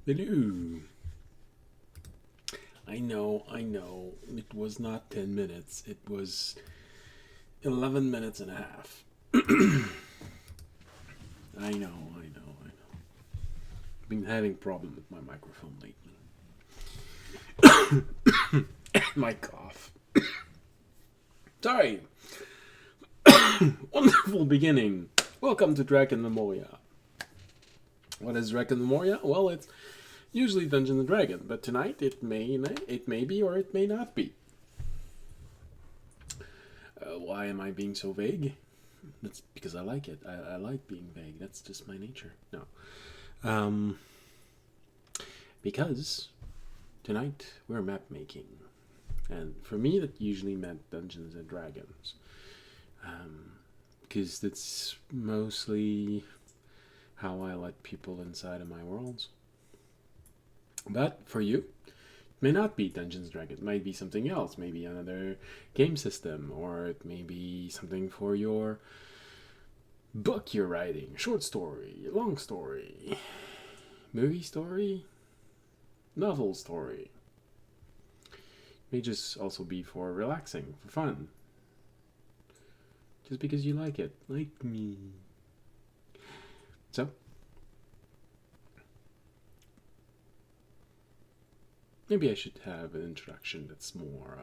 Hello. I know. It was not 10 minutes. It was 11 minutes and a half. I know. Been having problem with my microphone lately. My cough. Sorry. Wonderful beginning. Welcome to Drakenmemoria. What is Drakenmemoria? Well, it's usually Dungeons and Dragons, but tonight it may be or it may not be. Why am I being so vague? That's because I like it. I like being vague. That's just my nature. No. Um, because tonight we're map making. And for me, that usually meant Dungeons and Dragons. Because that's mostly how I let people inside of my worlds. But for you, it may not be Dungeons and Dragons. It might be something else. Maybe another game system, or it may be something for your book you're writing, short story, long story, movie story, novel story. It may just also be for relaxing, for fun. Just because you like it, like me. So, maybe I should have an introduction that's more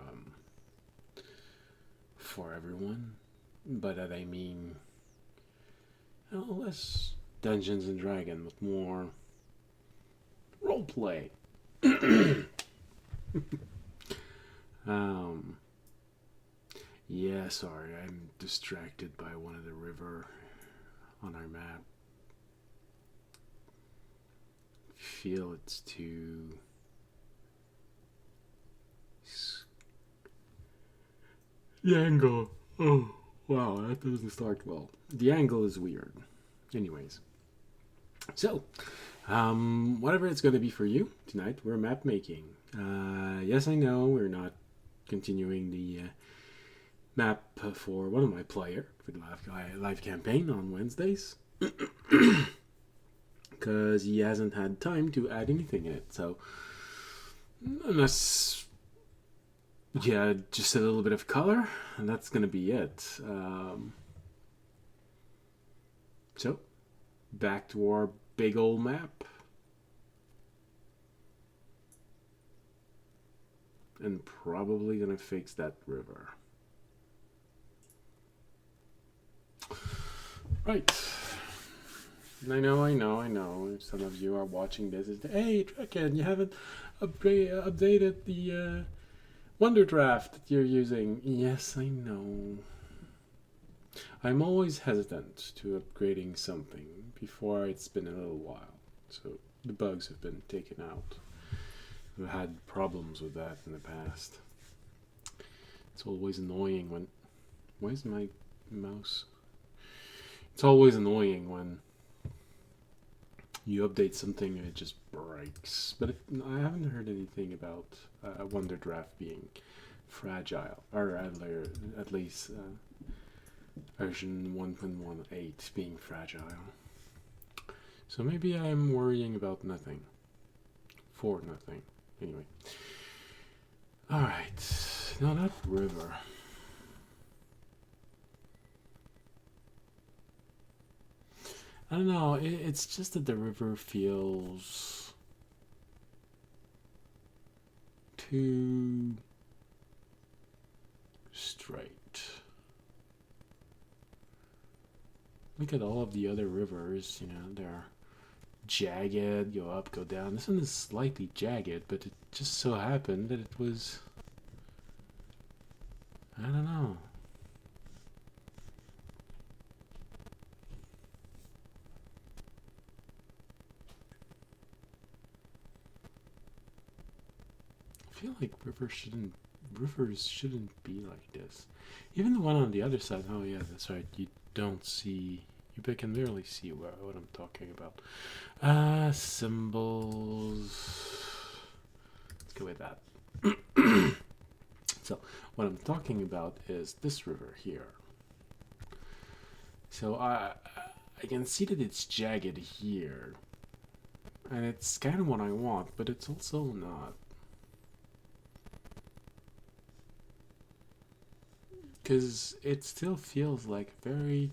for everyone. By that I mean less Dungeons and Dragons, but more roleplay. um, yeah, sorry, I'm distracted by one of the river on our map. Feel it's too. The angle. Oh, wow, that doesn't start well. The angle is weird. Anyways, so whatever it's going to be for you tonight, we're map making. Yes, I know we're not continuing the map for one of my player for the live campaign on Wednesdays because he hasn't had time to add anything in it. So unless just a little bit of color, and that's gonna be it. So back to our big old map. And probably gonna fix that river. Right. I know. Some of you are watching this. Hey, Draken, you haven't updated the WonderDraft that you're using. Yes, I know. I'm always hesitant to upgrading something before it's been a little while. So the bugs have been taken out. I've had problems with that in the past. It's always annoying when. Where's my mouse? It's always annoying when you update something and it just breaks. But I haven't heard anything about WonderDraft being fragile, or at least version 1.18 being fragile. So maybe I'm worrying about nothing. For nothing. Anyway. Alright. Now that river. I don't know. It's just that the river feels too straight. Look at all of the other rivers. They're jagged, go up, go down. This one is slightly jagged, but it just so happened that it was. I don't know. I feel like rivers shouldn't be like this. Even the one on the other side. Oh yeah, that's right. You don't see. You can barely see what I'm talking about. Symbols. Let's go with that. So what I'm talking about is this river here. So I can see that it's jagged here. And it's kind of what I want, but it's also not. Because it still feels like very...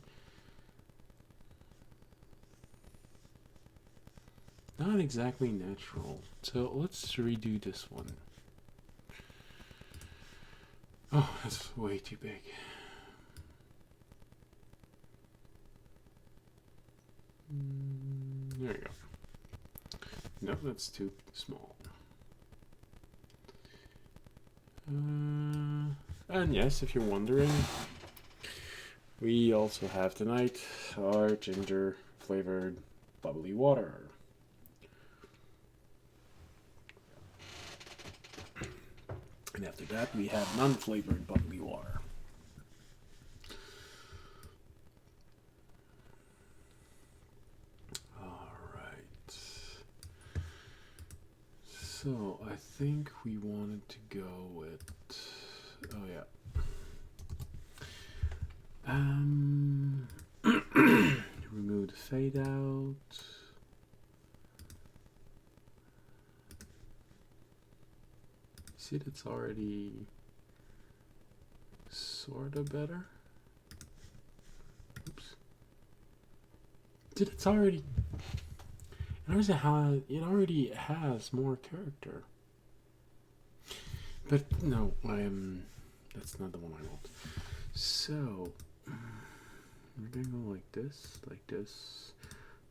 not exactly natural. So let's redo this one. Oh, that's way too big. There you go. No, that's too small. And yes, if you're wondering, we also have tonight our ginger flavored bubbly water. And after that, we have non-flavored bubbly water. Alright. So, I think we wanted to go with... oh yeah. Remove the fade out. See, that's already sort of better. Oops. Dude, it's already... it already has more character. But no, that's not the one I want. So, we're gonna go like this, like this,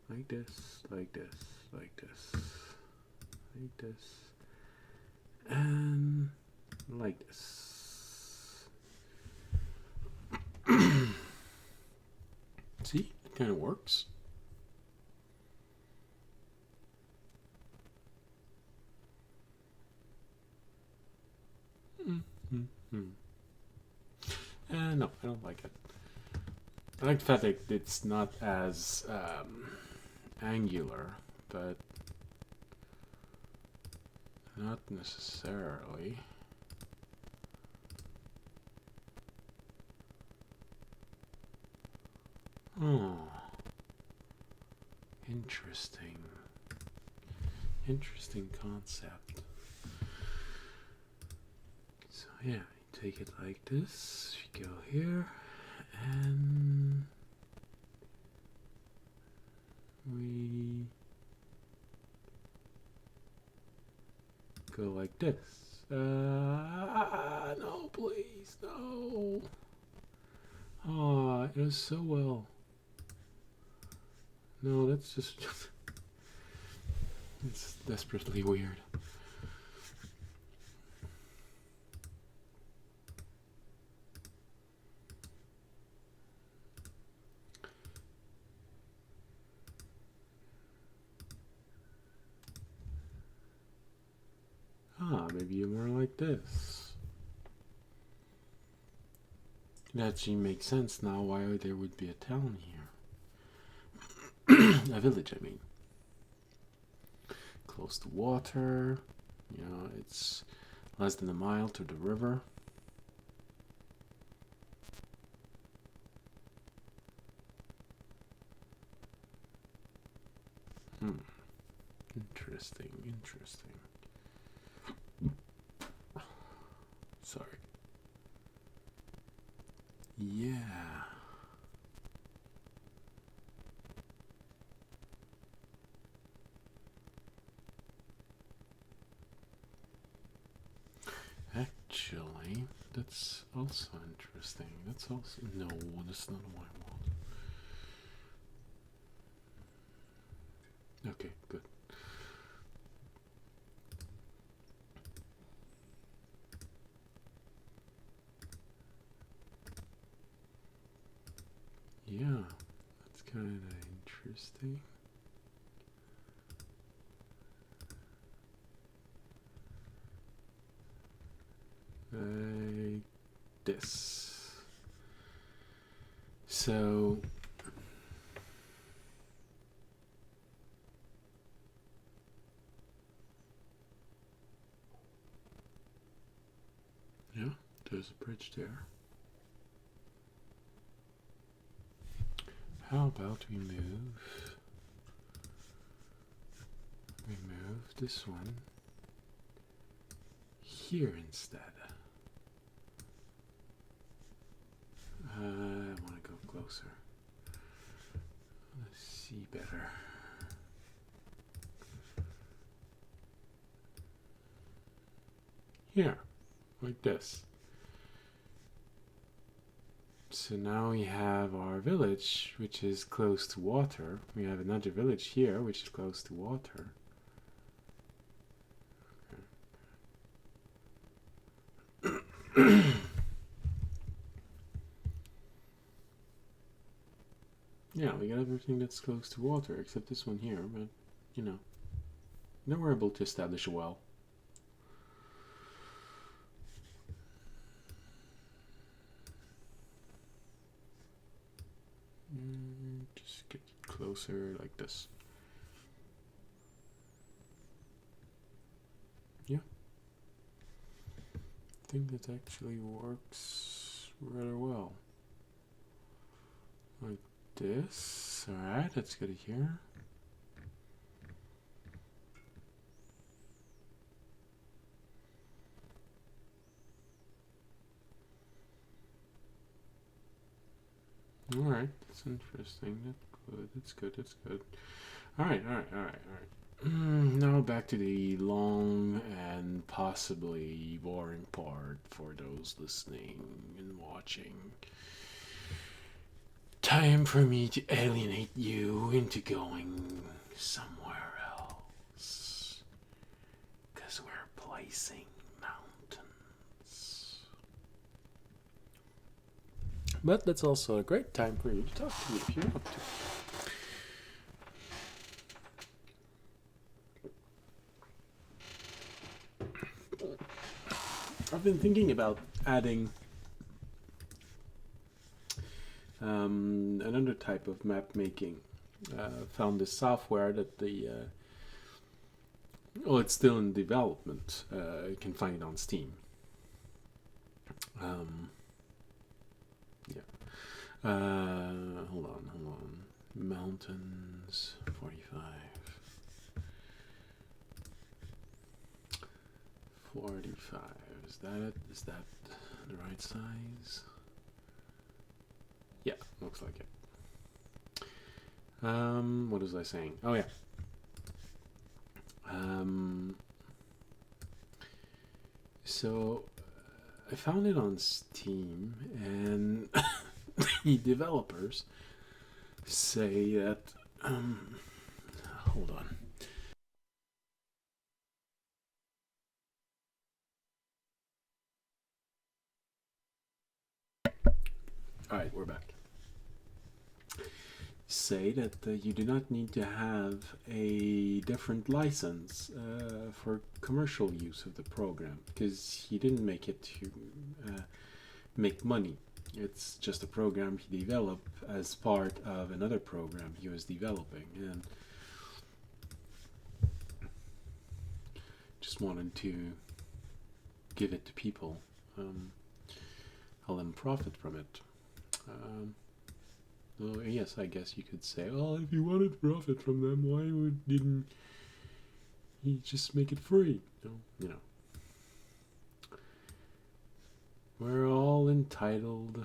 like this, like this, like this, like this, and like this. See, it kind of works. No, I don't like it. I like the fact that it's not as angular, but not necessarily. Oh, interesting. Interesting concept. So yeah, you take it like this, you go here, and we go like this. No, please, no. Oh, it was so well. No, that's just it's desperately weird. Maybe you're more like this. It actually makes sense now why there would be a town here. A village, I mean. Close to water. You know, it's less than a mile to the river. Interesting, interesting. Sorry. Yeah. Actually, that's also interesting. That's also... no, that's not what I want. Okay, good. Yeah, that's kind of interesting. Like this. So yeah, there's a bridge there. How about we move remove this one here instead. I want to go closer. Let's see better. Here, like this. So now we have our village, which is close to water. We have another village here, which is close to water. Okay. Yeah, we got everything that's close to water, except this one here, but, you know. Now we're able to establish a well. Just get closer like this. Yeah. I think that actually works rather well. Like this. Alright, let's get it here. Alright, that's interesting. That's good. That's good. Alright. Now back to the long and possibly boring part for those listening and watching. Time for me to alienate you into going somewhere else. 'Cause we're placing mountains. But that's also a great time for you to talk to me if you want to. I've been thinking about adding another type of map making. Found this software that well, it's still in development. You can find it on Steam. Yeah. Hold on. Mountains 45. 45. Is that it? Is that the right size? Yeah, looks like it. What was I saying? Oh yeah. So I found it on Steam, and the developers say that hold on. Alright, we're back. Say that you do not need to have a different license for commercial use of the program, because he didn't make it to make money. It's just a program he developed as part of another program he was developing, and just wanted to give it to people, let them profit from it. Well, yes, I guess you could say, well, if you wanted profit from them, why didn't he just make it free? No, you know. We're all entitled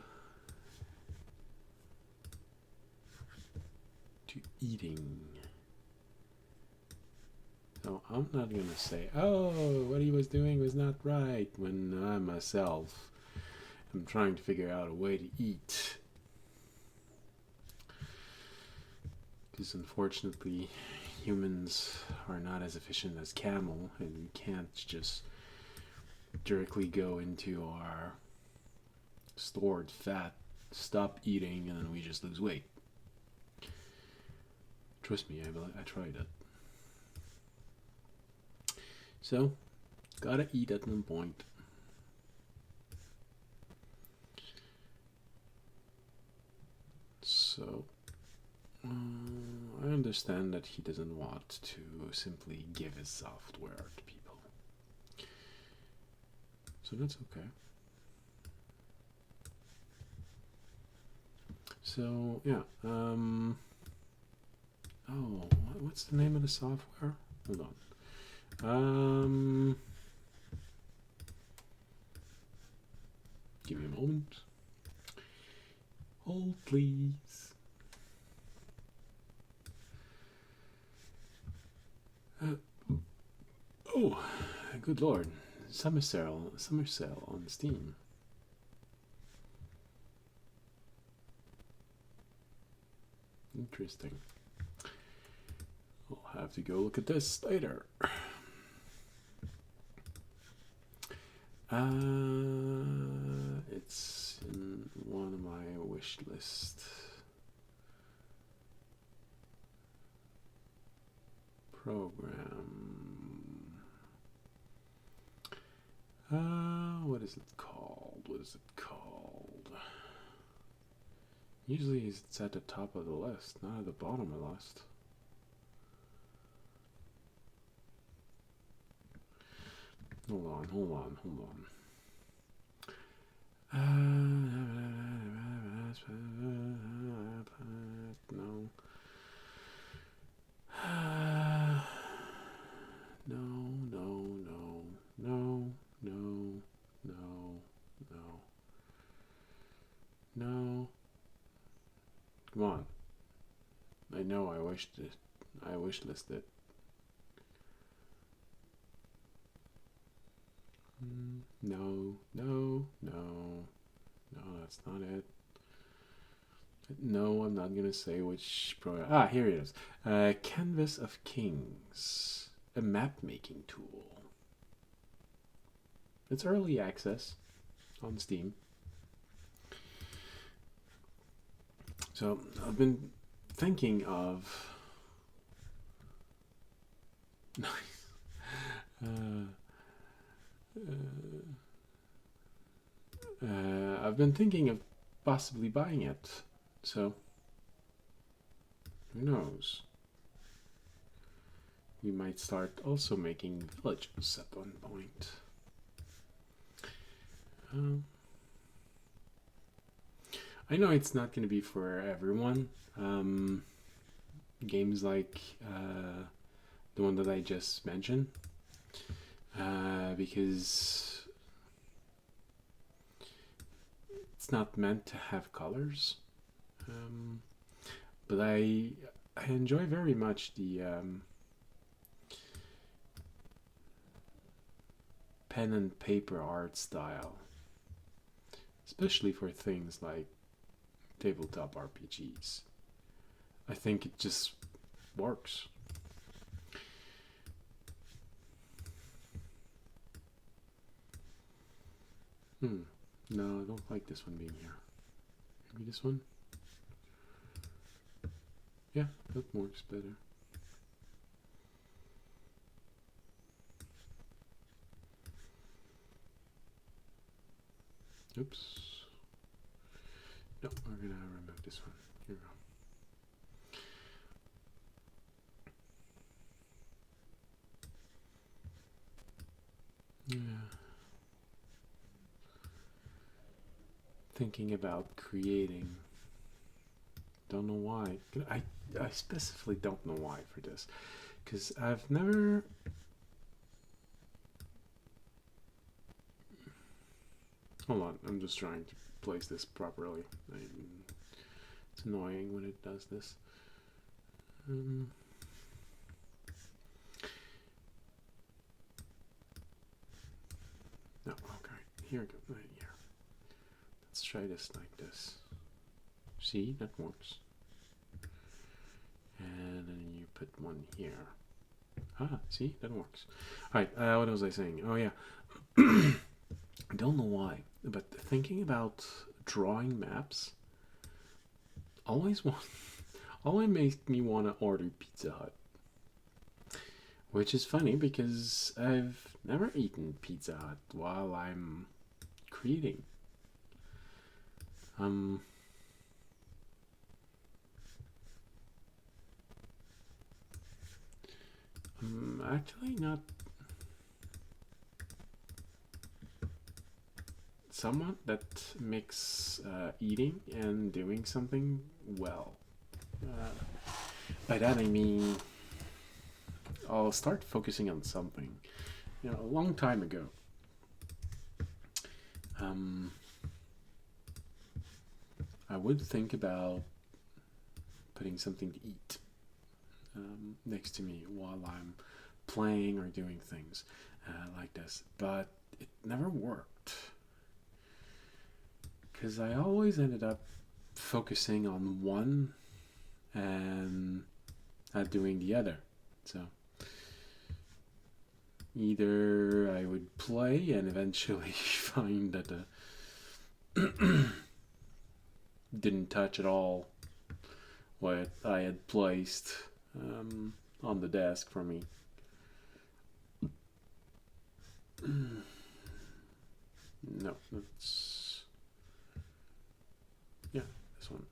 to eating. So I'm not going to say, oh, what he was doing was not right, when I myself am trying to figure out a way to eat. Because unfortunately, humans are not as efficient as camel, and we can't just directly go into our stored fat, stop eating, and then we just lose weight. Trust me, I tried it. So, gotta eat at one point. So, I understand that he doesn't want to simply give his software to people. So that's okay. So, yeah. Oh, what's the name of the software? hold on. Give me a moment. Hold, please. Oh, good lord. Summer sale on Steam. Interesting. I'll have to go look at this later. It's in one of my wish list program. What is it called? Usually it's at the top of the list, not at the bottom of the list. Hold on. No. No. Come on. I know I wish listed. No, that's not it. No, I'm not gonna say which program. Here it is. Canvas of Kings, a map making tool. It's early access on Steam. So I've been thinking of I've been thinking of possibly buying it, so who knows? We might start also making villages at one point. I know it's not going to be for everyone. Games like the one that I just mentioned, because it's not meant to have colors. But I enjoy very much the pen and paper art style, especially for things like tabletop RPGs. I think it just works. No, I don't like this one being here. Maybe this one? Yeah, that works better. Oops. No, we're gonna remove this one. Here we go. Yeah. Thinking about creating. Don't know why. I specifically don't know why for this, because I've never. Hold on, I'm just trying to place this properly. It's annoying when it does this. No, okay. Here we go. Right here. Let's try this like this. See, that works. And then you put one here. See, that works. Alright, what was I saying? Oh yeah. I don't know why, but thinking about drawing maps always makes me want to order Pizza Hut. Which is funny because I've never eaten Pizza Hut while I'm creating. I'm actually not someone that makes eating and doing something well. By that I mean I'll start focusing on something. You know, a long time ago, I would think about putting something to eat next to me while I'm playing or doing things like this, but it never worked because I always ended up focusing on one and not doing the other. So either I would play and eventually find that didn't touch at all what I had placed on the desk for me. No, that's... yeah, this one.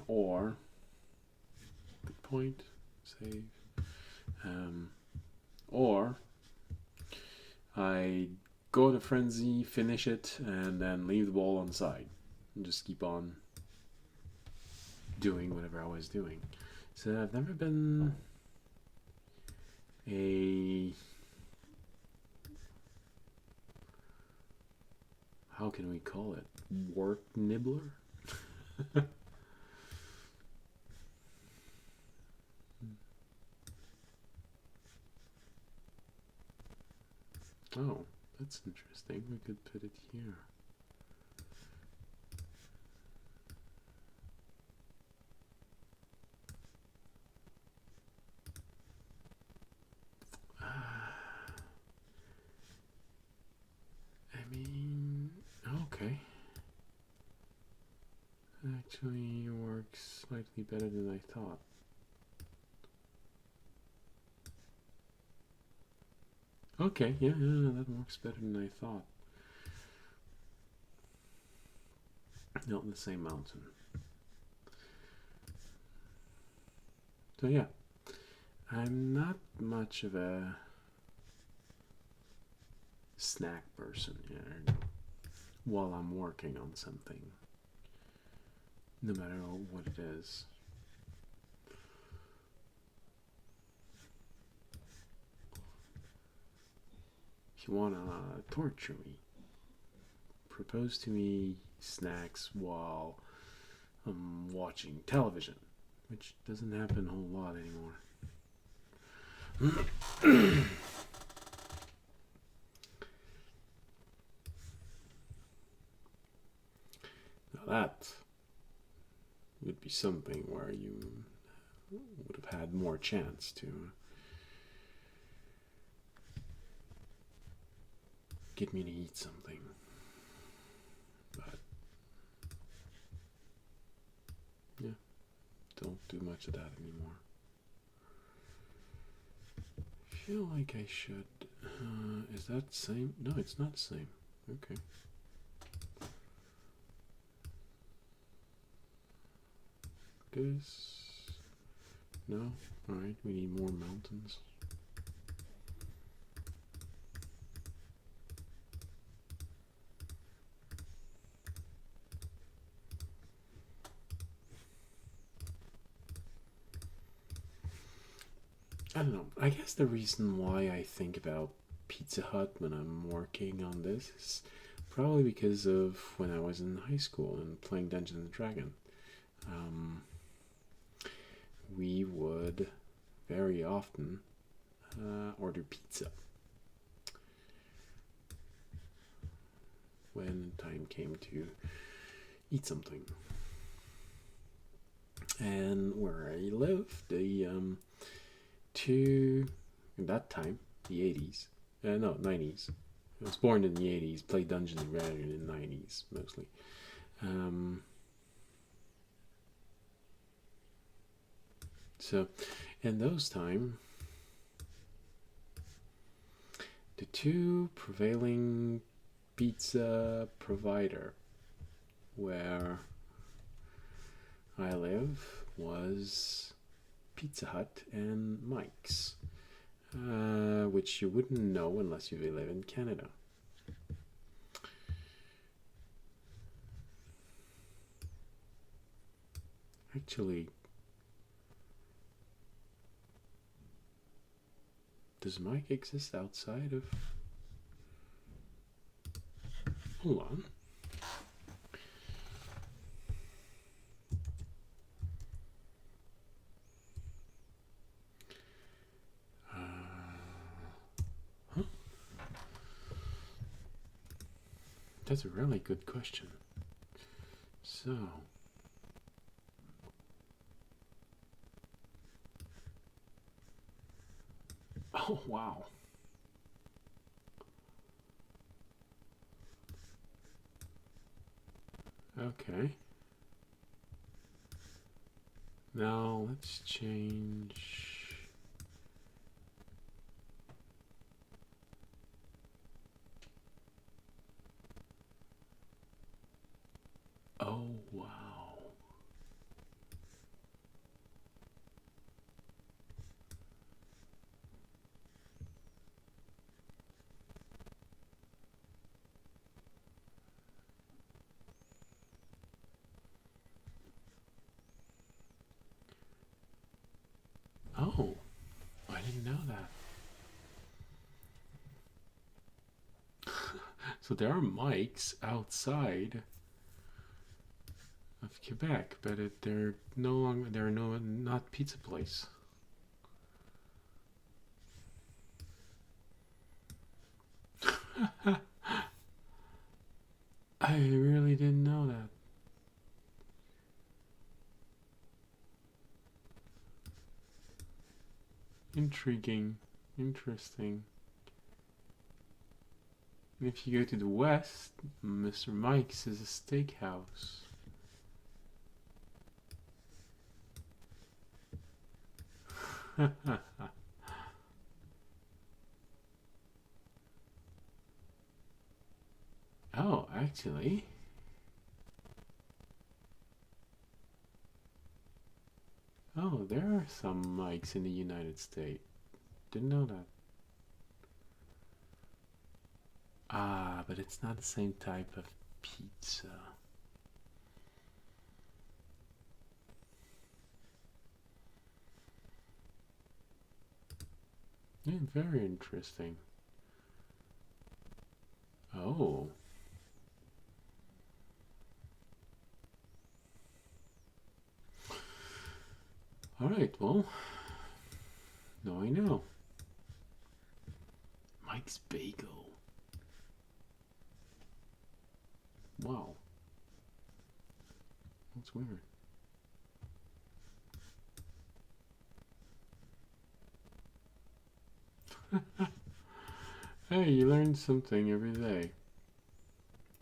Or, good point, save. Or, I go to frenzy, finish it, and then leave the ball on the side. And just keep on doing whatever I was doing. So I've never been a... how can we call it? Work nibbler? Oh, that's interesting. We could put it here. I mean, okay. Actually works slightly better than I thought. Okay, yeah, that works better than I thought. Not in the same mountain. So yeah, I'm not much of a snack person here while I'm working on something, no matter what it is. If you want to torture me, propose to me snacks while I'm watching television, which doesn't happen a whole lot anymore. Now that would be something where you would have had more chance to get me to eat something. But yeah, don't do much of that anymore. I feel like I should. Is that the same? No, it's not the same. Okay. This. No? Alright, we need more mountains. I don't know. I guess the reason why I think about Pizza Hut when I'm working on this is probably because of when I was in high school and playing Dungeons and Dragons. We would very often order pizza when time came to eat something. And where I lived, in that time, the 80s, no, 90s. I was born in the 80s, played Dungeons and Dragons in the 90s, mostly. So, in those time, the two prevailing pizza provider where I live was Pizza Hut and Mike's, which you wouldn't know unless you live in Canada. Actually, does mic exist outside of... Hold on. Huh? That's a really good question. So... Oh, wow. Okay. Now let's change. Oh, wow. Oh, I didn't know that. So there are mics outside of Quebec, but they're no longer, they're not pizza place. I really didn't know that. Intriguing. Interesting. And if you go to the west, Mr. Mike's is a steakhouse. Oh, actually. Oh, there are some mics in the United States. Didn't know that. Ah, but it's not the same type of pizza. Yeah, very interesting. Oh. Alright, well, now I know. Mike's Bagel. Wow. That's weird. Hey, you learn something every day.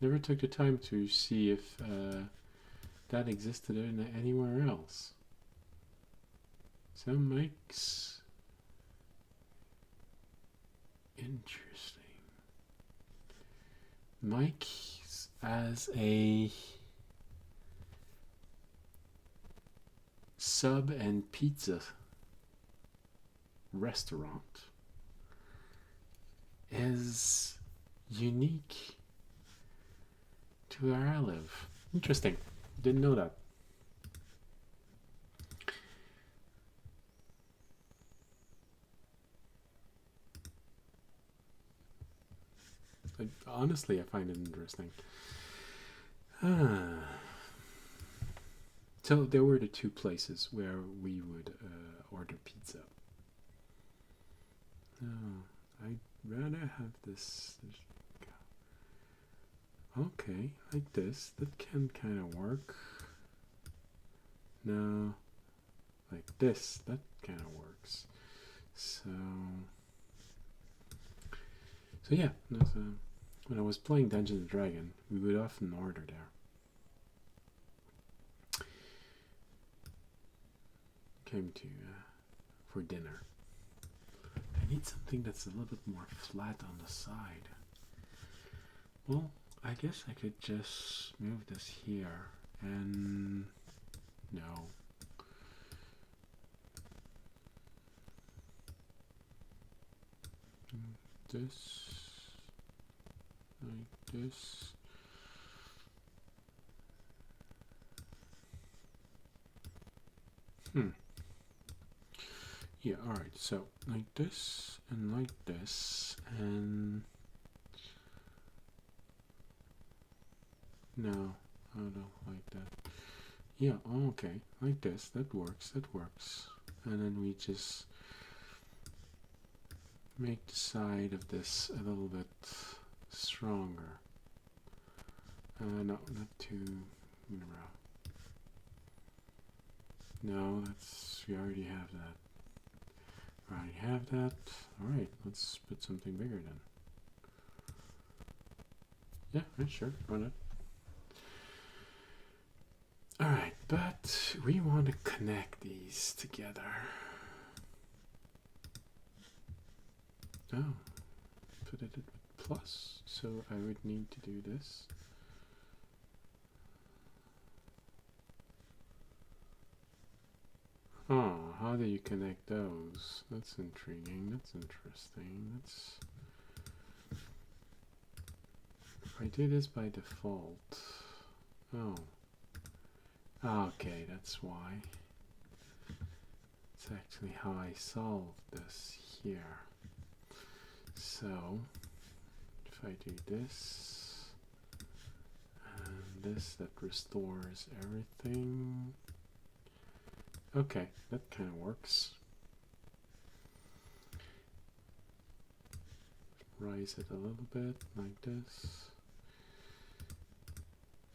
Never took the time to see if that existed anywhere else. Some mics. Interesting. Mike's as a sub and pizza restaurant is unique to where I live. Interesting. Didn't know that. Honestly, I find it interesting. So there were the two places where we would order pizza. I'd rather have this. Okay, like this. That can kind of work. No, like this. That kind of works. So yeah. When I was playing Dungeons and Dragons, we would often order there. Came to for dinner. I need something that's a little bit more flat on the side. Well, I guess I could just move this here and no. This like this. Yeah, alright, so like this, and like this, and... No, I don't like that. Yeah, okay, like this, that works, that works. And then we just make the side of this a little bit stronger. No, not too in a row. No, we already have that. Alright, let's put something bigger then. Yeah, right, sure, why not? Alright, but we want to connect these together. Oh, put it at plus, so I would need to do this. Oh, how do you connect those? That's intriguing, that's interesting. If I do this by default. Oh. Okay, that's why. It's actually how I solved this here. So, if I do this, and this, that restores everything. Okay, that kind of works. Rise it a little bit, like this.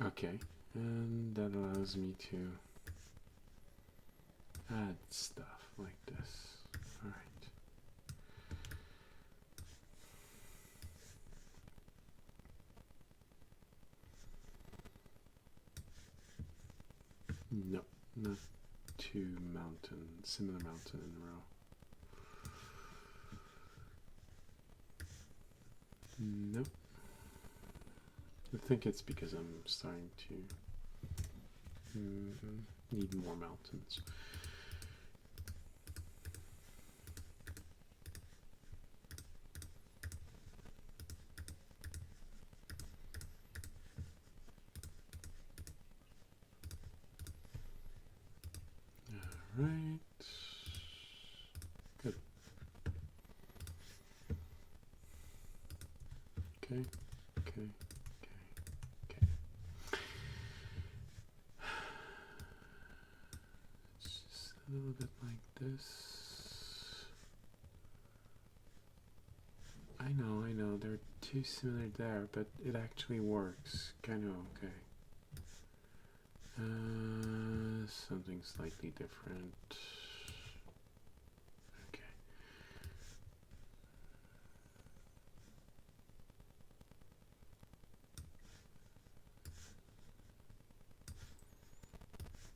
Okay, and that allows me to add stuff like this. Alright. No, not two similar mountain in a row. Nope. I think it's because I'm starting to need more mountains. Alright. Good. Okay. It's just a little bit like this. I know, they're too similar there, but it actually works. Kind of okay. Something slightly different. Okay.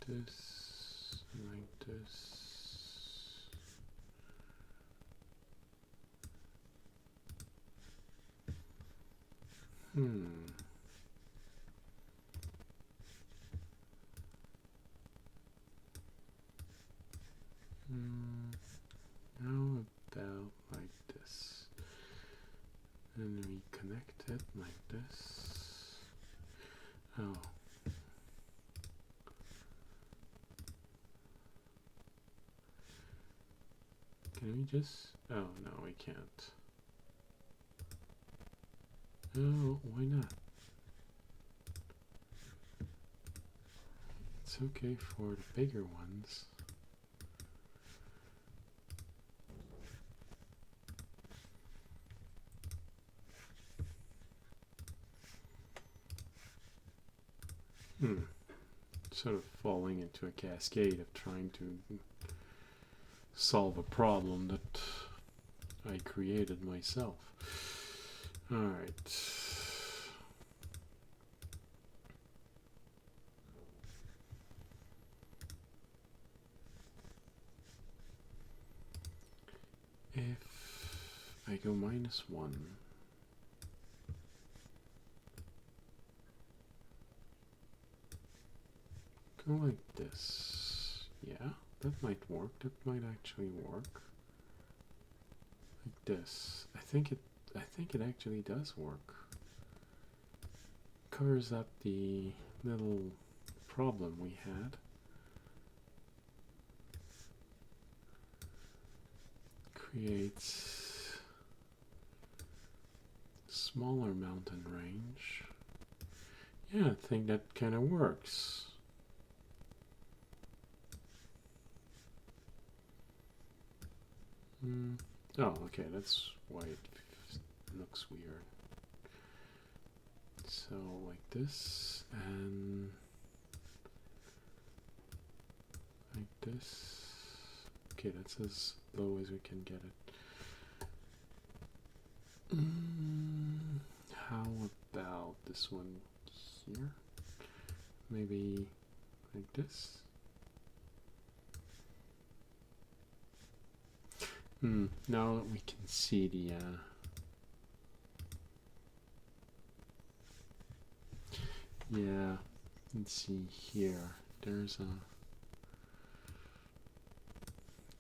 This, like this. How about like this? And we connect it like this. Oh. Can we just... Oh, no, we can't. Oh, why not? It's okay for the bigger ones. Sort of falling into a cascade of trying to solve a problem that I created myself. Alright. If I go -1, go like this. Yeah, that might work. That might actually work. Like this. I think it actually does work. Covers up the little problem we had. creates smaller mountain range. Yeah, I think that kind of works. Oh, okay, that's why it looks weird. So like this and like this. Okay, that's as low as we can get it. How about this one here? Maybe like this. Now we can see the yeah, let's see here. There's a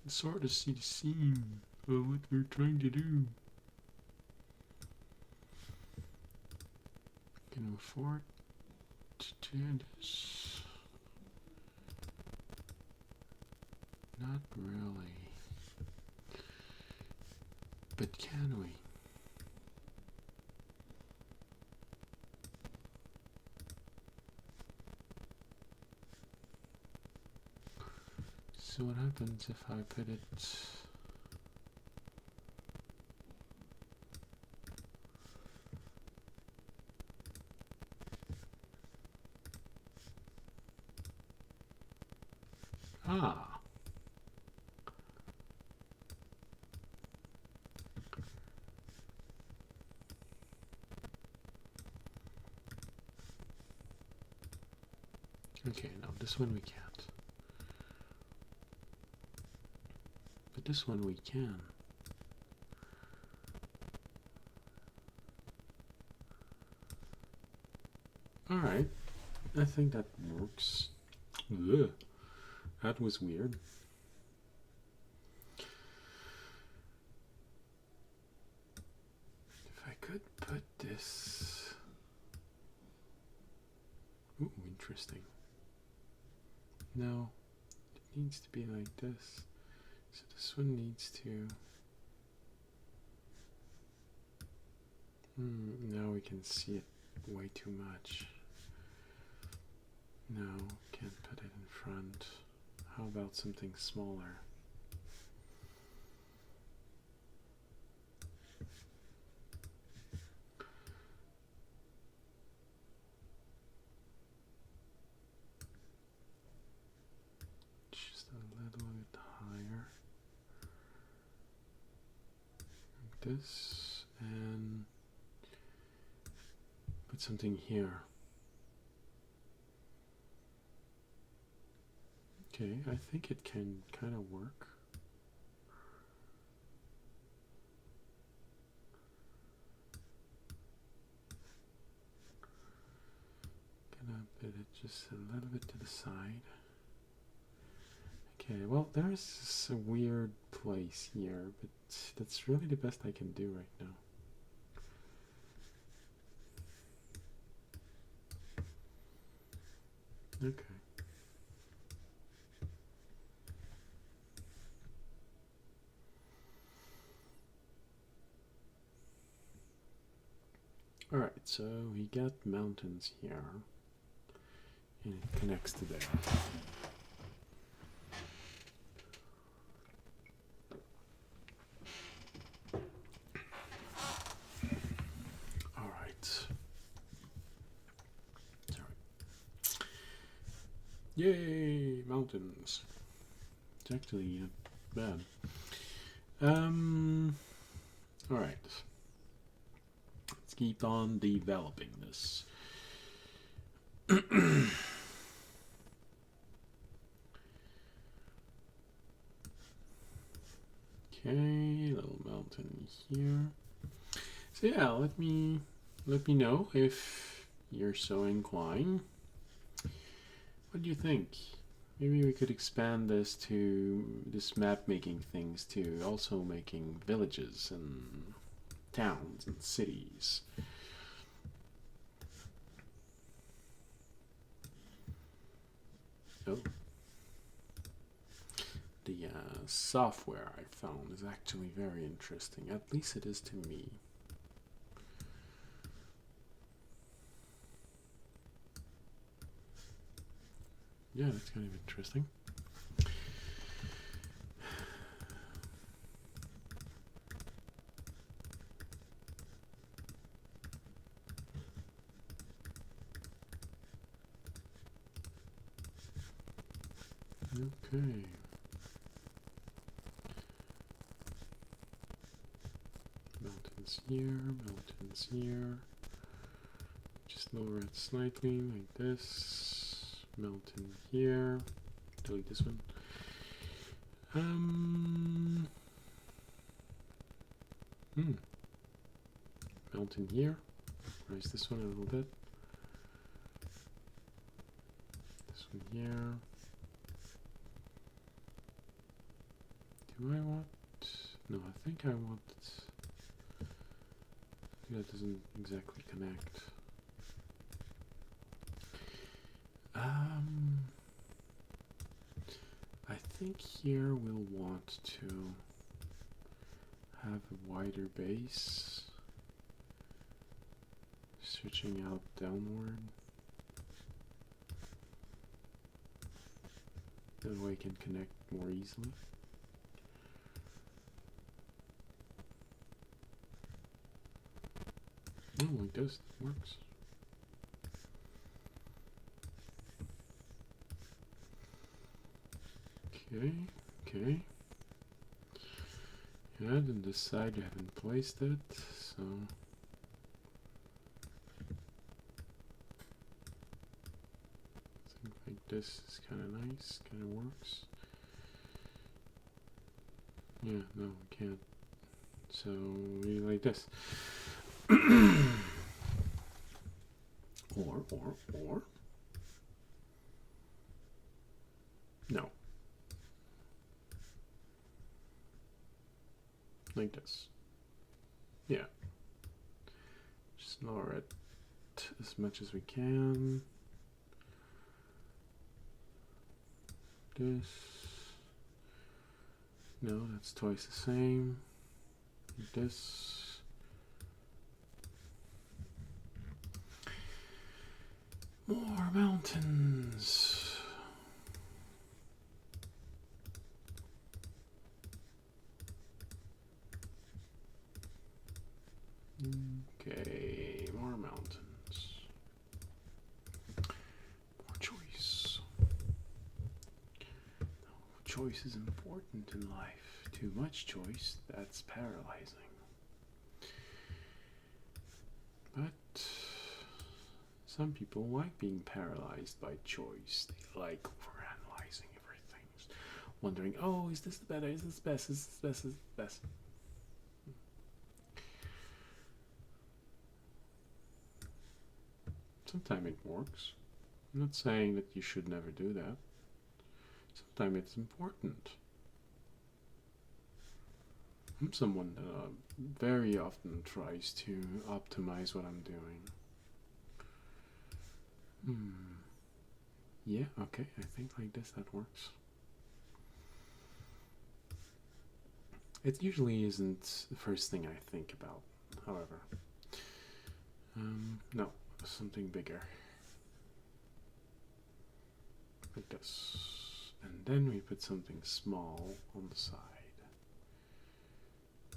sort of see the seam of what we're trying to do. Can afford to do this? Not really. But can we? So what happens if I put it okay, no, this one we can't. But this one we can. Alright, I think that works. Ugh, that was weird. If I could put this... Ooh, interesting. No, it needs to be like this. So this one needs to... now we can see it way too much. No, can't put it in front. How about something smaller? Just a little bit higher. Like this, and put something here. Okay, I think it can kind of work. Gonna put it just a little bit to the side. Okay, well, there's a weird place here, but that's really the best I can do right now. Okay. Alright, so we got mountains here, and it connects to there. Alright. Sorry. Yay! Mountains. It's actually not bad. Alright. Let's keep on developing this. Okay, little mountain here. So yeah, let me know if you're so inclined. What do you think? Maybe we could expand this to this map making things to also making villages and towns and cities. Oh. the software I found is actually very interesting. At least it is to me. Yeah, that's kind of interesting. Okay. Mountains here, mountains here. Just lower it slightly like this. Mountain here. Delete this one. Mountain here. Raise this one a little bit. This one here. Do I want? No, I think I want. That doesn't exactly connect. I think here we'll want to have a wider base, switching out downward. That way I can connect more easily. Oh, like this works. Okay. Yeah, then this side I haven't placed it, so something like this is kind of nice, kind of works. Yeah, no, we can't. So we like this. or no, like this. Yeah, just lower it as much as we can. This, no, that's twice the same. Like this. More mountains. Okay, more mountains. More choice. Choice is important in life. Too much choice, that's paralyzing. But some people like being paralyzed by choice. They like overanalyzing everything. Wondering, oh, is this the better? Is this the best? Is this the best? Is this the best? Sometimes it works. I'm not saying that you should never do that. Sometimes it's important. I'm someone that very often tries to optimize what I'm doing. Yeah, okay, I think like this that works. It usually isn't the first thing I think about, however. No, something bigger. Like this. And then we put something small on the side.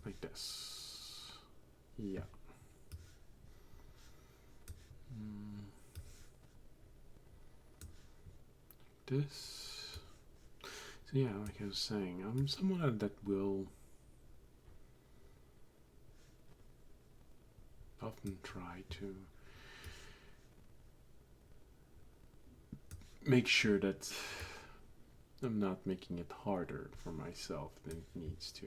Like this. Yeah. This. So yeah, like I was saying, I'm someone that will often try to make sure that I'm not making it harder for myself than it needs to.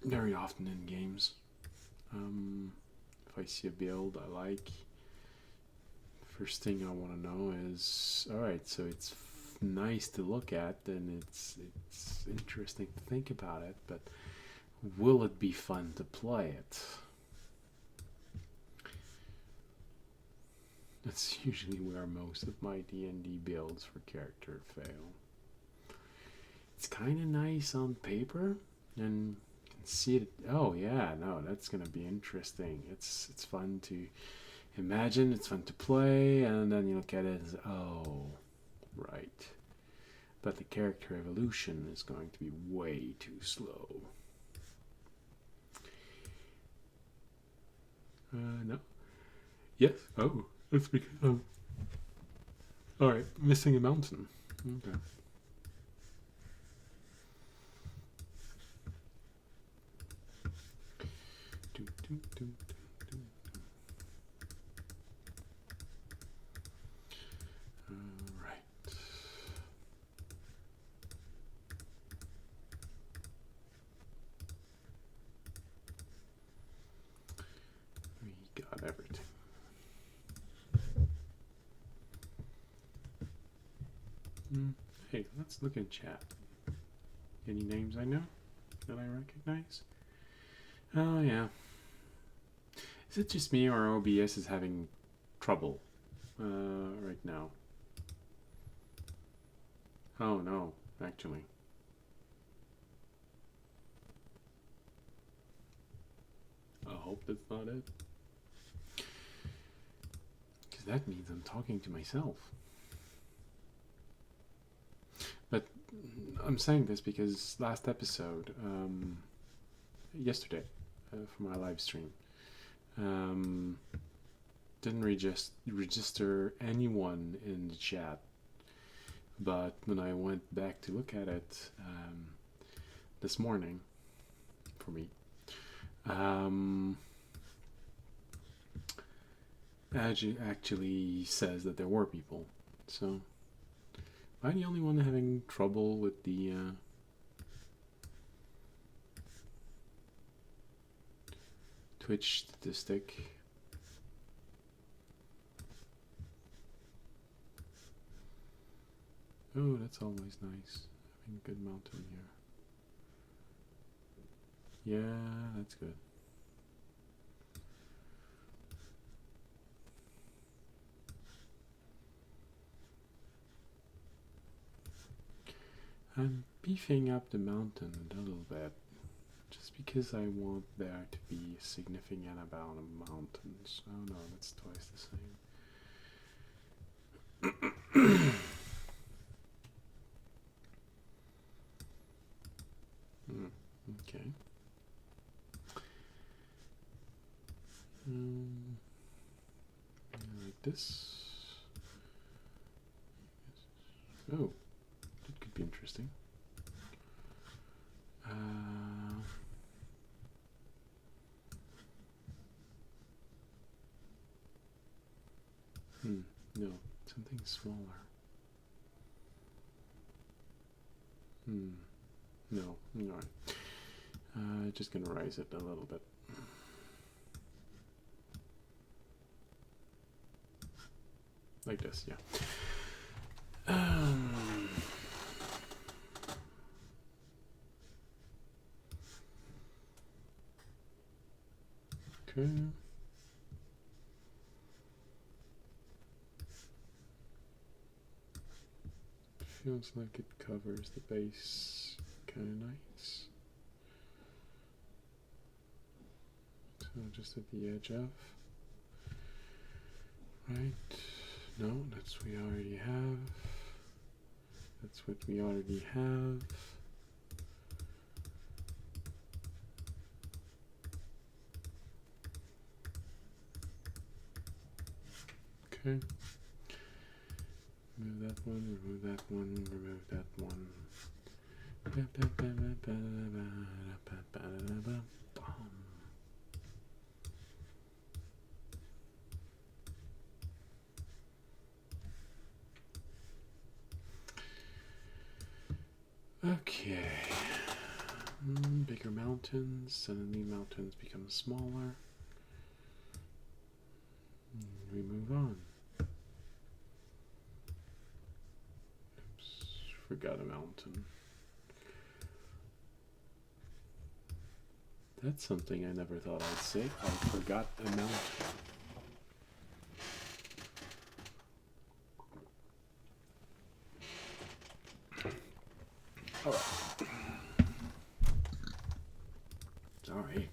Very often in games, if I see a build I like, first thing I want to know is, alright, so it's nice to look at and it's interesting to think about it, but will it be fun to play it? That's usually where most of my D&D builds for character fail. It's kind of nice on paper, and you can see it. Oh yeah, no, that's gonna be interesting. It's fun to imagine. It's fun to play, and then you look at it as, oh, right. But the character evolution is going to be way too slow. No. Yes. Oh, that's because. Oh. All right, missing a mountain. Okay. Do, do, do, do, do. All right. We got everything. Hey, let's look in chat. Any names I know that I recognize? Oh, yeah. Is it just me or OBS is having trouble right now? Oh, no, actually. I hope that's not it. Because that means I'm talking to myself. But I'm saying this because last episode, yesterday, for my live stream, didn't register anyone in the chat. But when I went back to look at it this morning, for me, actually says that there were people. So, am I the only one having trouble with the Twitch statistic? Oh, that's always nice. Having a good mountain here. Yeah, that's good. I'm beefing up the mountain a little bit, just because I want there to be a significant amount of mountains. Oh no, that's twice the same. Okay. Like this. Oh, that could be interesting. No, something smaller. No, alright. Just gonna raise it a little bit. Like this, yeah. Okay. Feels like it covers the base kind of nice. So just at the edge of. Right. No, that's what we already have. That's what we already have. Okay. Remove that one, remove that one, remove that one. Okay. Bigger mountains, suddenly mountains become smaller. We move on. Oops, forgot a mountain. That's something I never thought I'd say. I forgot a mountain. Sorry.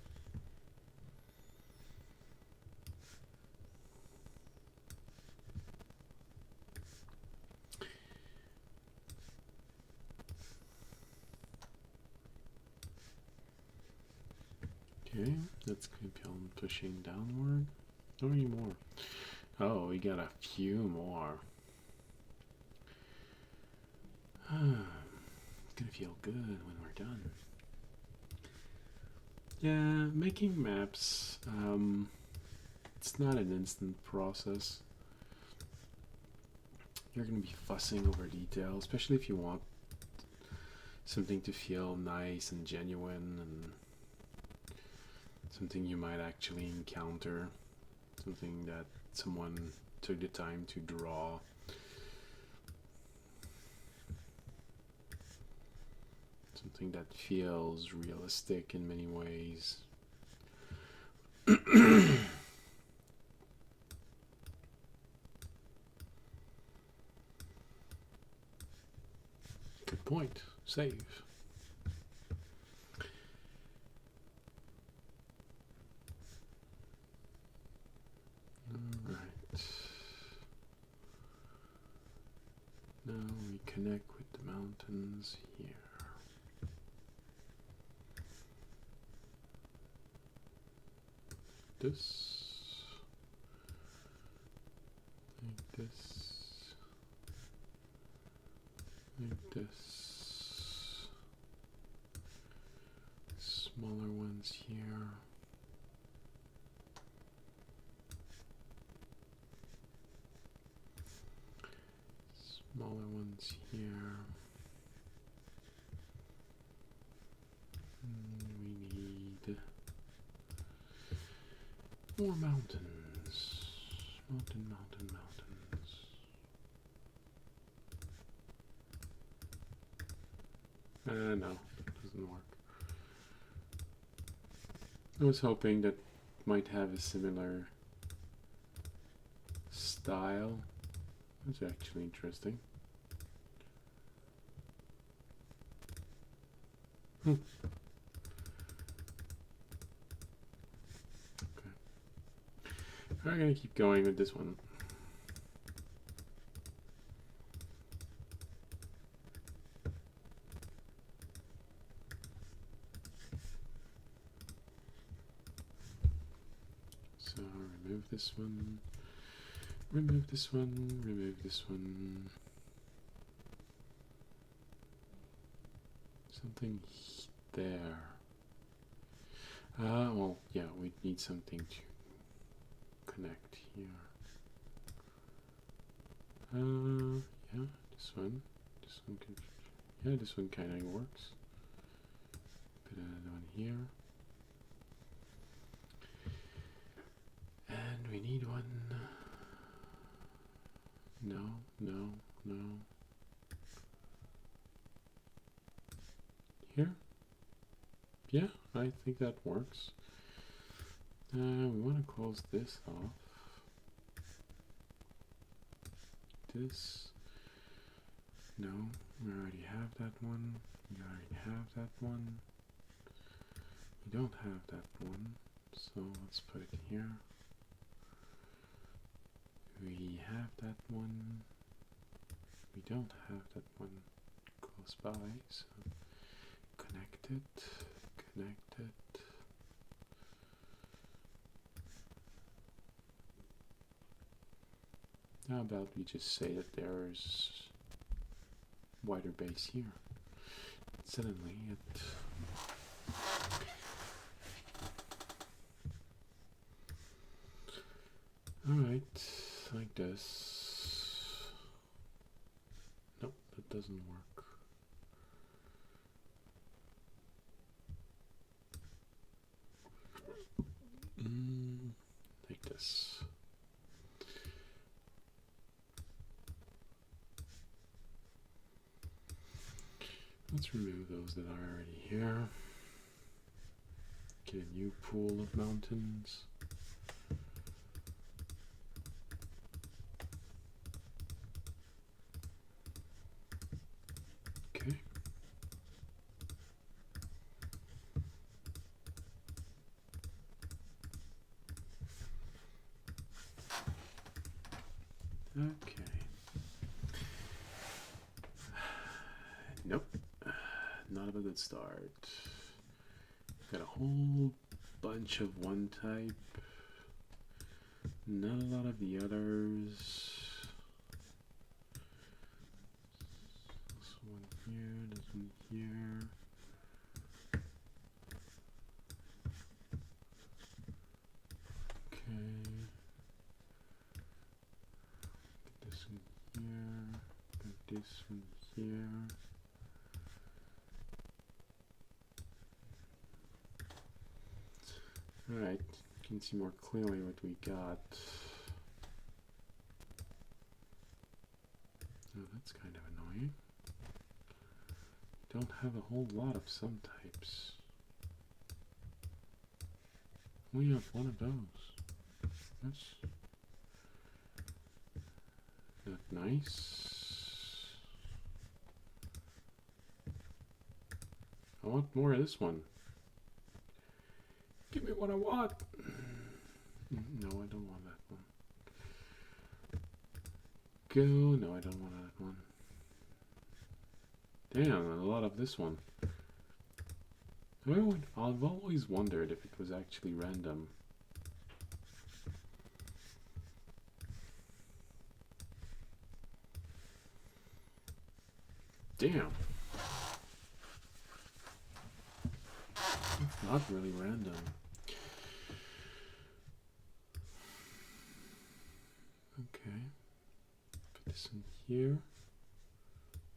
Okay, let's keep on pushing downward. Not anymore. Oh, we got a few more. It's gonna feel good when we're done. Yeah, making maps, it's not an instant process. You're gonna be fussing over detail, especially if you want something to feel nice and genuine and something you might actually encounter, something that someone took the time to draw. Something that feels realistic in many ways. Good point. Save. Alright. Now we connect with the mountains here. This. Like this. Like this. Smaller ones here. Smaller ones here. We need more mountains. Mountains. No, doesn't work. I was hoping that might have a similar style. That's actually interesting. Okay. I'm gonna keep going with this one. So remove this one. Remove this one. Remove this one. Something there. Well, yeah, we need something to connect here. Yeah, this one. This one can. Yeah, this one kind of works. Put another one here. And we need one. No. Here? Yeah, I think that works. We want to close this off. This. No, we already have that one. We already have that one. We don't have that one, so let's put it here. We have that one. We don't have that one close by, so connect it, connect it. How about we just say that there's wider base here? Suddenly it alright, like this. Nope, that doesn't work. Like this. Let's remove those that are already here. Get a new pool of mountains. Okay. Okay. Nope. Not of a good start. Got a whole bunch of one type. Not a lot of the others. This one here, this one here. Okay. Get this one here. Got this one here. Alright, you can see more clearly what we got. Oh, that's kind of annoying. Don't have a whole lot of some types. We have one of those. That's not nice. I want more of this one. Give me what I want. No, I don't want that one. Go. No, I don't want that one. Damn, a lot of this one. I've always wondered if it was actually random. Damn. It's not really random. Okay. Put this in here.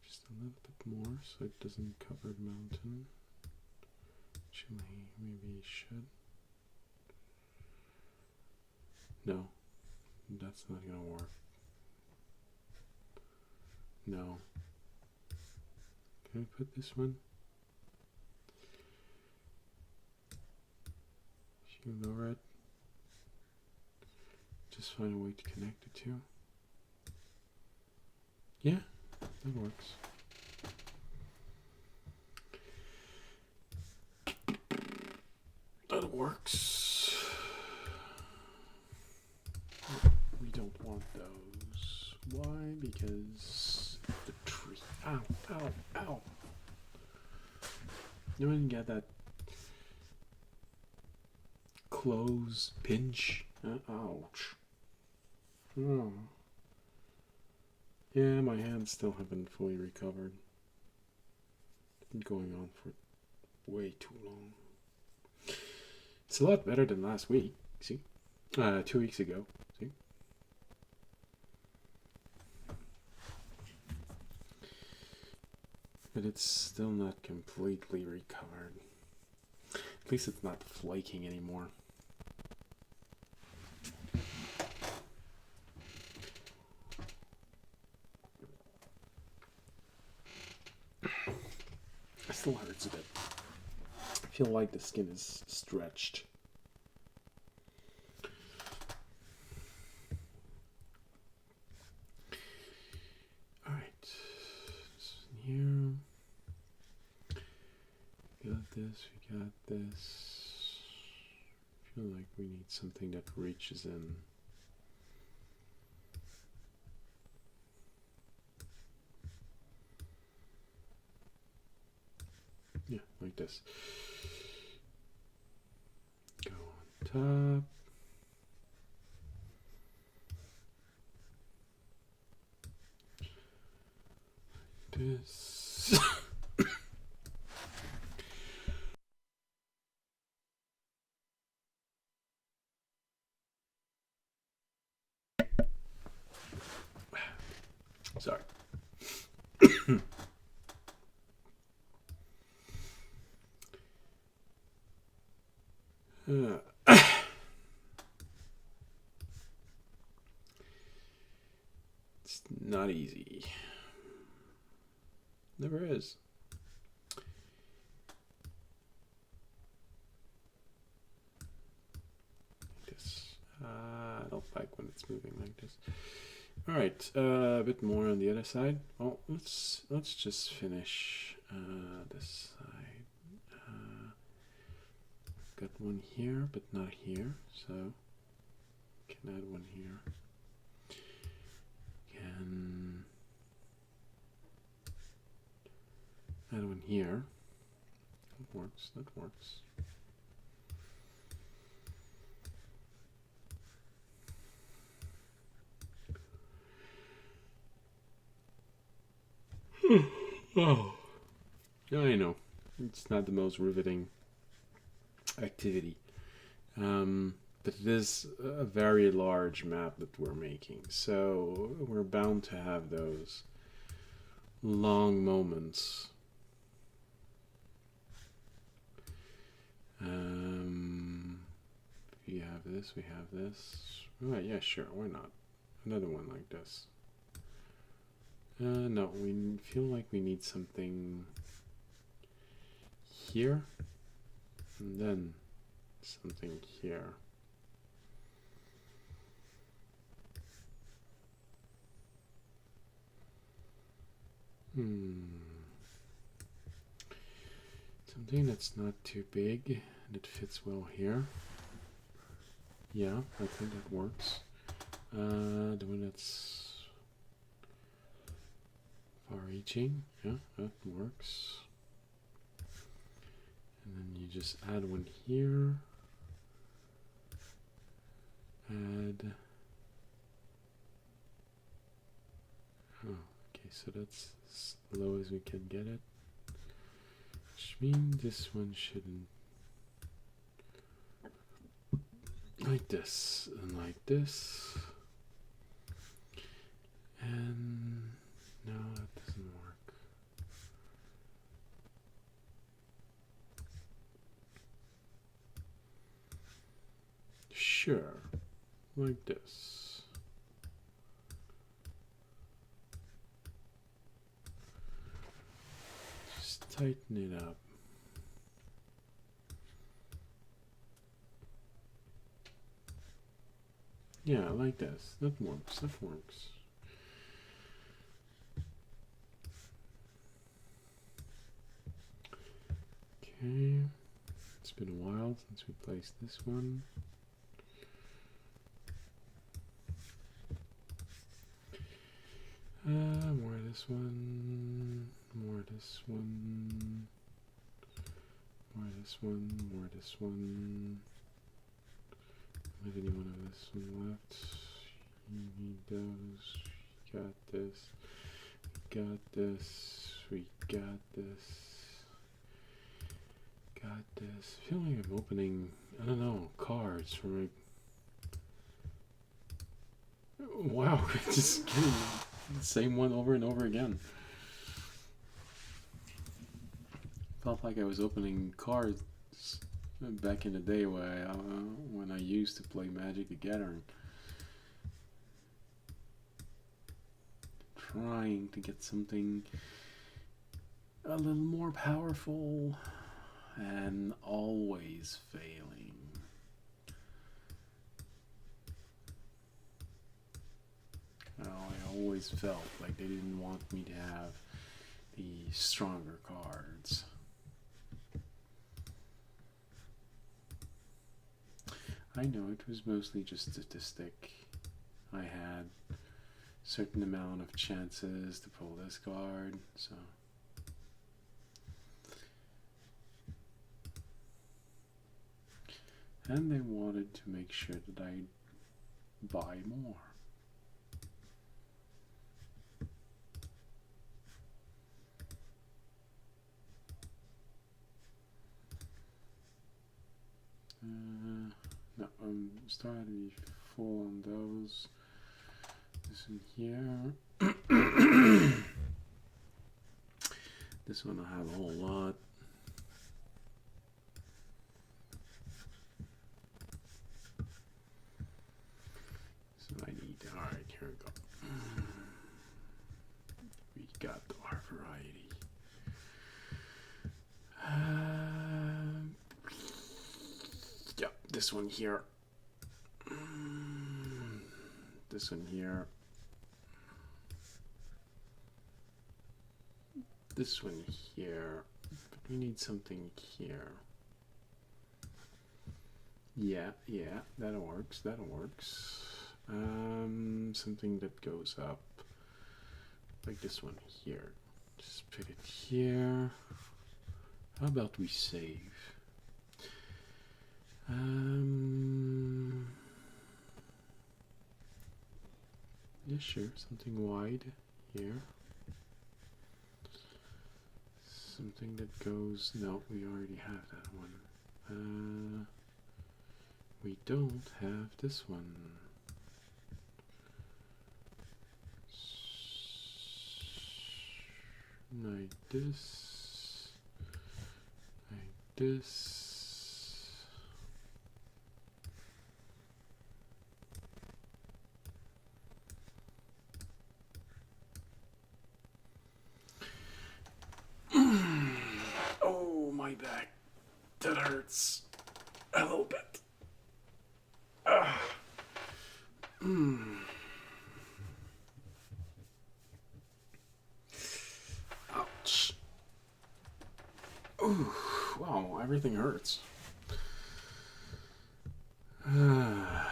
Just a little bit more so it doesn't cover the mountain. Actually, maybe it should. No. That's not gonna work. No. Can I put this one? Shield over it. Just find a way to connect the two. Yeah, that works. That works. We don't want those. Why? Because the tree. Ow, ow, ow. You didn't get that close pinch. Ouch. Oh. Yeah, my hands still haven't fully recovered. It's been going on for way too long. It's a lot better than last week, see? 2 weeks ago, see? But it's still not completely recovered. At least it's not flaking anymore. It still hurts a bit. I feel like the skin is stretched. Alright. Here. We got this, we got this. I feel like we need something that reaches in. Yeah, like this. Go on top. This. Sorry. It's not easy. Never is. Like this. I don't like when it's moving like this. All right, a bit more on the other side. Oh, let's just finish this side. Got one here, but not here, so can add one here. can add one here. That works, that works. Oh, yeah, I know. It's not the most riveting activity. But it is a very large map that we're making, so we're bound to have those long moments. We have this, we have this. Oh, yeah, sure, why not? Another one like this. No, we feel like we need something here, and then something here. Something that's not too big, that fits well here. Yeah, I think that works. The one that's far-reaching, yeah, that works. And then you just add one here. Add. Oh, okay, so that's as low as we can get it. Which means this one shouldn't. Like this, and like this. And no, that doesn't work. Sure, like this. Just tighten it up. Yeah, like this. That works, that works. Okay, it's been a while since we placed this one. More this one, more this one, more this one, more this one. Have any one of this one left? You need those. We got this. We got this. We got this. Got this. I feel like I'm opening, I don't know, cards from like. Wow, just getting the same one over and over again. Felt like I was opening cards back in the day when I used to play Magic the Gathering. Trying to get something a little more powerful and always failing. I always felt like they didn't want me to have the stronger cards. I know it was mostly just statistic. I had a certain amount of chances to pull this card, so. And they wanted to make sure that I buy more. No, I'm starting to be full on those. This one here. This one I have a whole lot. So I need, alright, here we go. We got our variety. Yep, this one here. This one here. This one here. But we need something here. Yeah, that works, that works. Something that goes up like this one here. Just put it here. How about we save? Yeah, sure. Something wide here. Something that goes. No, we already have that one. We don't have this one. Like this. Like this. Oh, my back. That hurts a little bit. Ouch. Ooh, wow, everything hurts. I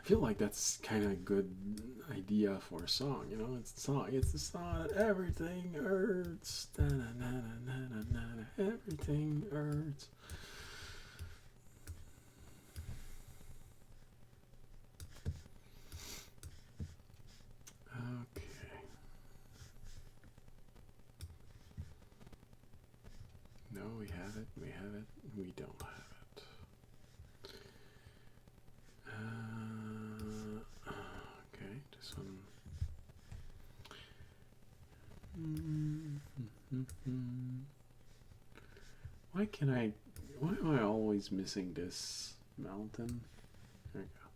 feel like that's kind of a good idea for a song, you know? It's a song. It's a song that everything hurts. Na, na, na, na, na, na, na, everything hurts. Okay. No, we have it. We have it. We don't have it. Okay, this one. Why am I always missing this mountain? There we go.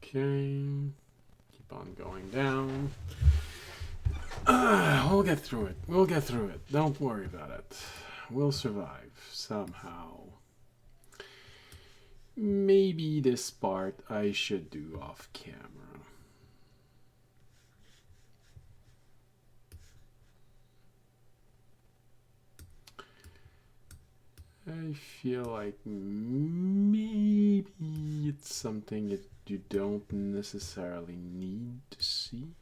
Okay, keep on going down. We'll get through it. We'll get through it. Don't worry about it. We'll survive somehow. Maybe this part I should do off camera. I feel like maybe it's something that you don't necessarily need to see.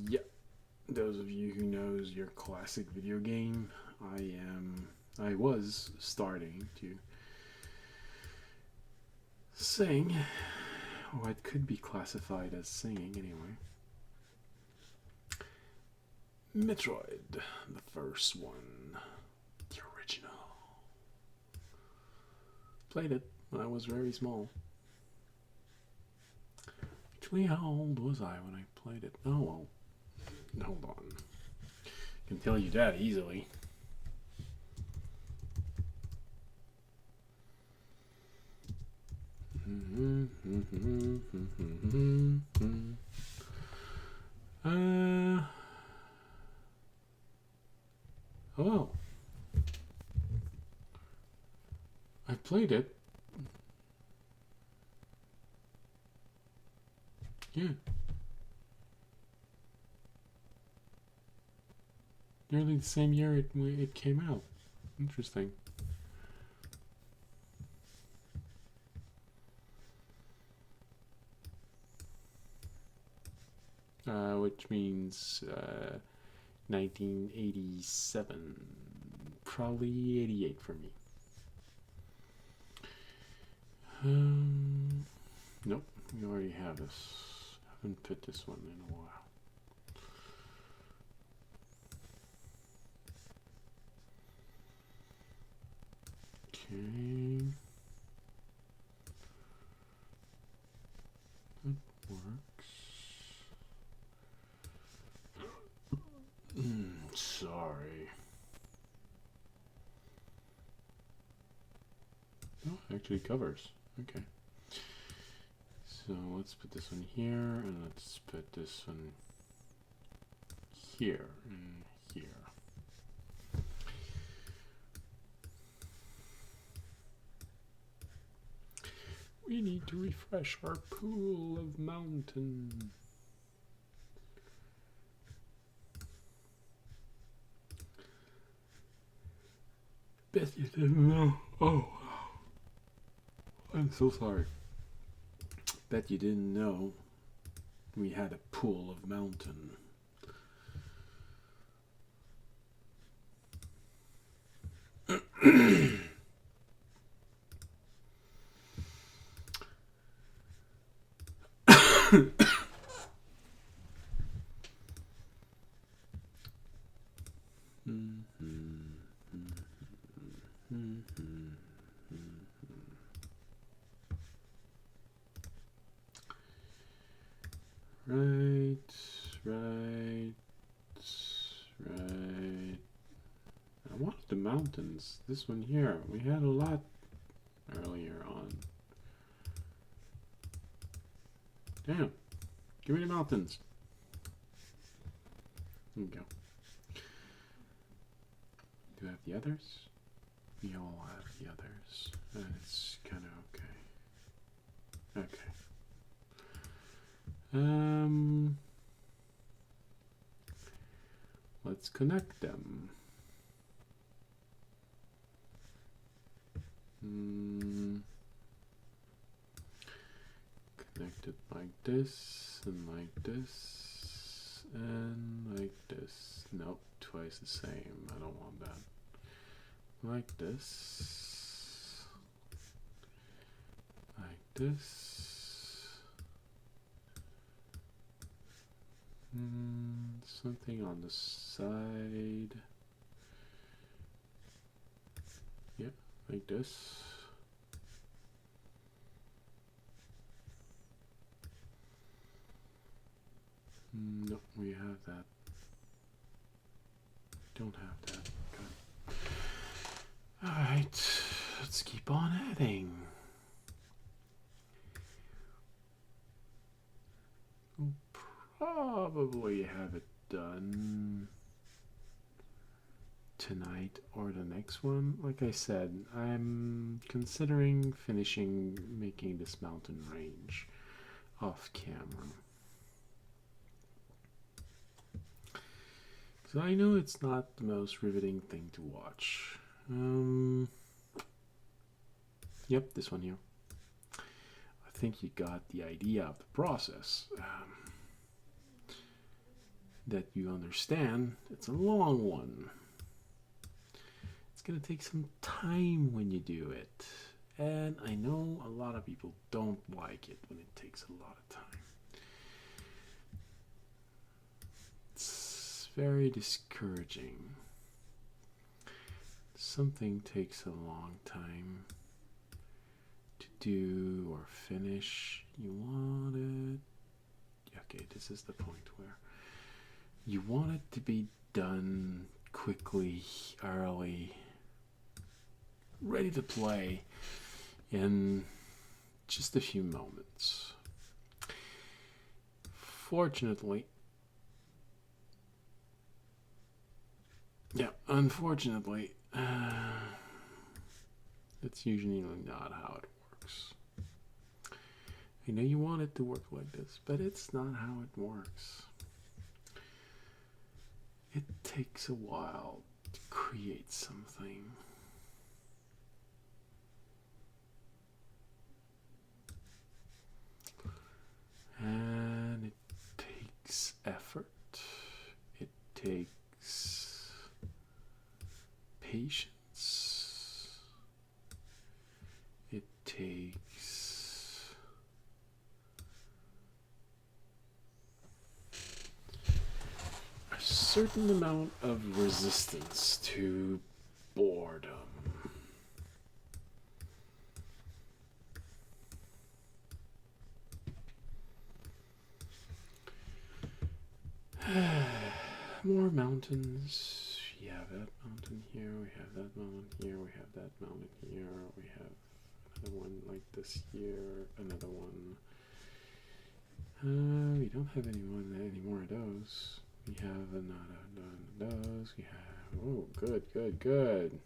Yeah, those of you who knows your classic video game, I was starting to sing what could be classified as singing anyway. Metroid, the first one, the original. Played it when I was very small. Actually, how old was I when I played it? Oh, well, hold on. I can tell you that easily. Oh, I played it. Yeah. Nearly the same year it came out. Interesting. Which means 1987. Probably 88 for me. Nope, we already have this. Haven't put this one in a while. Okay. That works. Sorry. Oh, actually covers. Okay. So let's put this one here, and let's put this one here and here. We need to refresh our pool of mountain. Bet you didn't know. Oh, I'm so sorry. Bet you didn't know we had a pool of mountain. Right. I wanted the mountains. This one here. We had a lot earlier on. Damn. Give me the mountains. There we go. Do I have the others? We all have the others. And it's kind of okay. Okay. Let's connect them. Connect it like this, and like this, and like this. Nope, twice the same. I don't want that. Like this. Like this. Something on the side. Yeah, like this. No, we have that. Don't have that. Okay. Alright, let's keep on adding. We'll probably have it done tonight or the next one. Like I said, I'm considering finishing making this mountain range off camera. So I know it's not the most riveting thing to watch. Yep, this one here. I think you got the idea of the process. That you understand, it's a long one. It's gonna take some time when you do it. And I know a lot of people don't like it when it takes a lot of time. It's very discouraging. Something takes a long time to do or finish. You want it. Okay, this is the point where you want it to be done quickly, early, ready to play in just a few moments. Fortunately, unfortunately, that's usually not how it works. I know you want it to work like this, but it's not how it works. It takes a while to create something. And it takes effort. It takes patience. It takes a certain amount of resistance to boredom. More mountains. We have that mountain here, we have that mountain here, we have that mountain here, we have another one like this here, another one We don't have any more of those. We have none of those. We have, oh, good, good, good.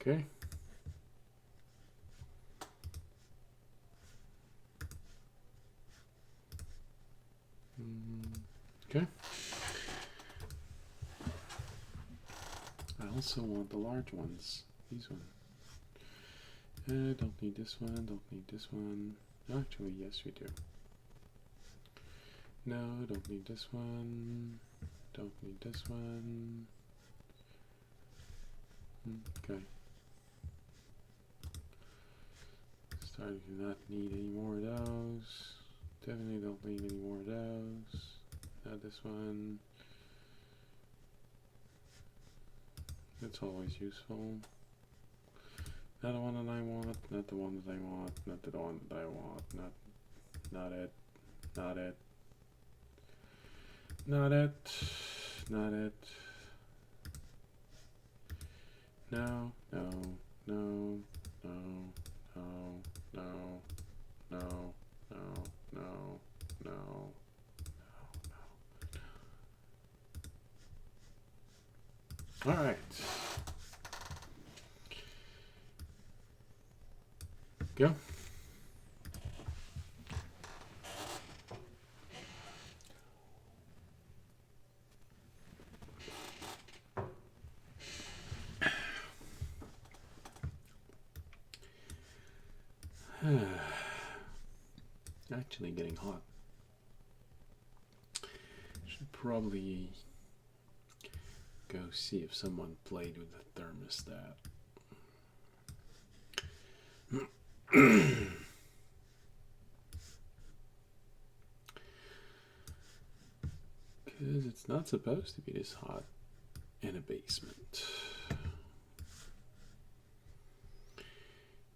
Okay. Okay. I also want the large ones. These ones. Don't need this one. Don't need this one. Actually, yes, we do. No, don't need this one. Don't need this one. Okay. Starting to not need any more of those. Definitely don't need any more of those. Not this one. It's always useful. Not the one that I want, not the one that I want, not the one that I want, not it, not it, not it, not it. No, no, no, no, no, no, no, no, no, no. All right. Go. Actually getting hot. Should probably go see if someone played with the thermostat. Because it's not supposed to be this hot in a basement.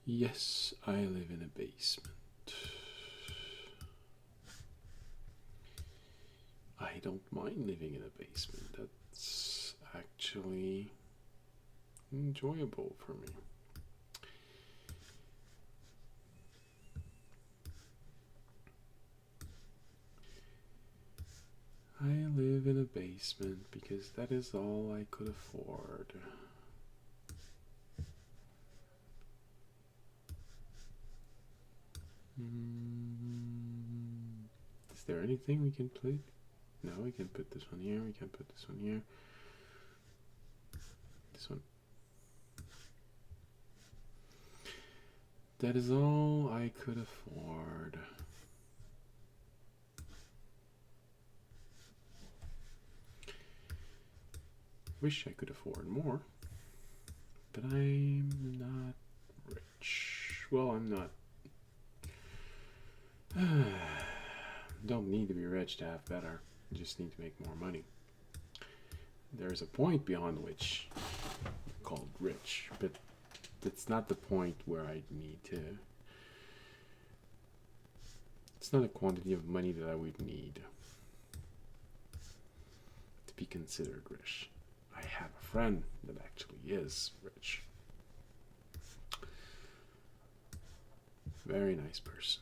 Yes, I live in a basement. I don't mind living in a basement. That's actually enjoyable for me. I live in a basement because that is all I could afford. Is there anything we can play? No, we can put this one here, we can put this one here. This one. That is all I could afford. Wish I could afford more, but I'm not rich. Well, I'm not. Don't need to be rich to have better. You just need to make more money. There's a point beyond which I'm called rich, but that's not the point where I need to. It's not a quantity of money that I would need to be considered rich. I have a friend that actually is rich. Very nice person.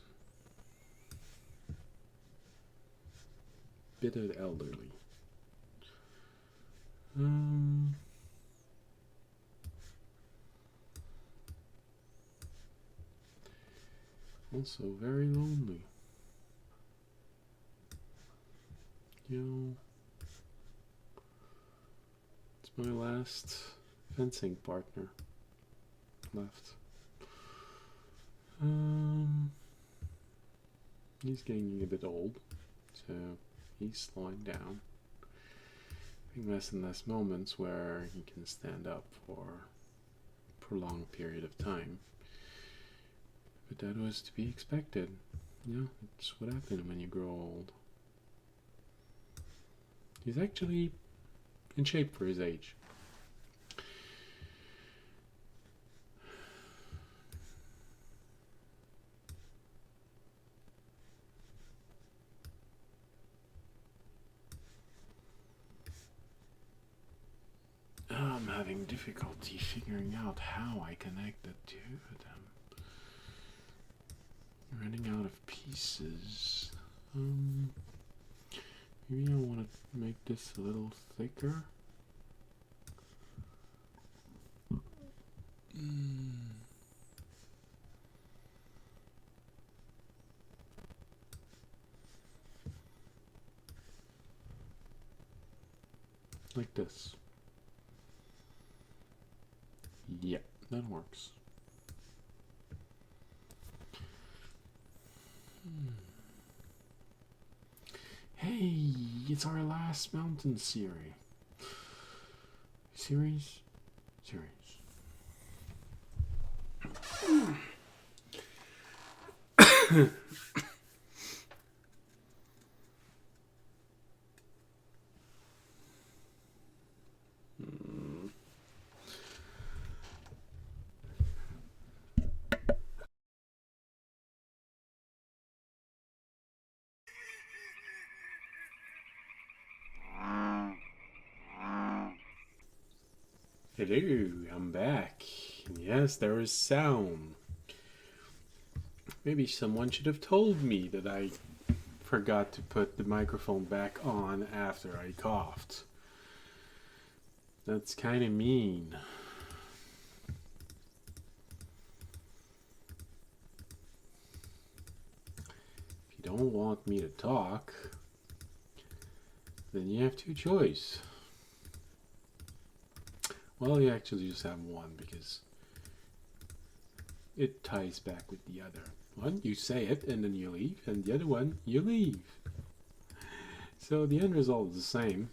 Bit of elderly. Also very lonely. You know, it's my last fencing partner left. He's getting a bit old, so he's slowing down. Having less and less moments where he can stand up for a prolonged period of time. But that was to be expected. You know, it's what happens when you grow old. He's actually in shape for his age. Oh man. having difficulty figuring out how I connect the two of them. Running out of pieces. Maybe I want to make this a little thicker. Like this. Yeah, that works. Hey, it's our last mountain series. Series? Hello, I'm back. Yes, there is sound. Maybe someone should have told me that I forgot to put the microphone back on after I coughed. That's kind of mean. If you don't want me to talk, then you have two choices. Well, you actually just have one because it ties back with the other. One, you say it and then you leave, and the other one, you leave. So the end result is the same.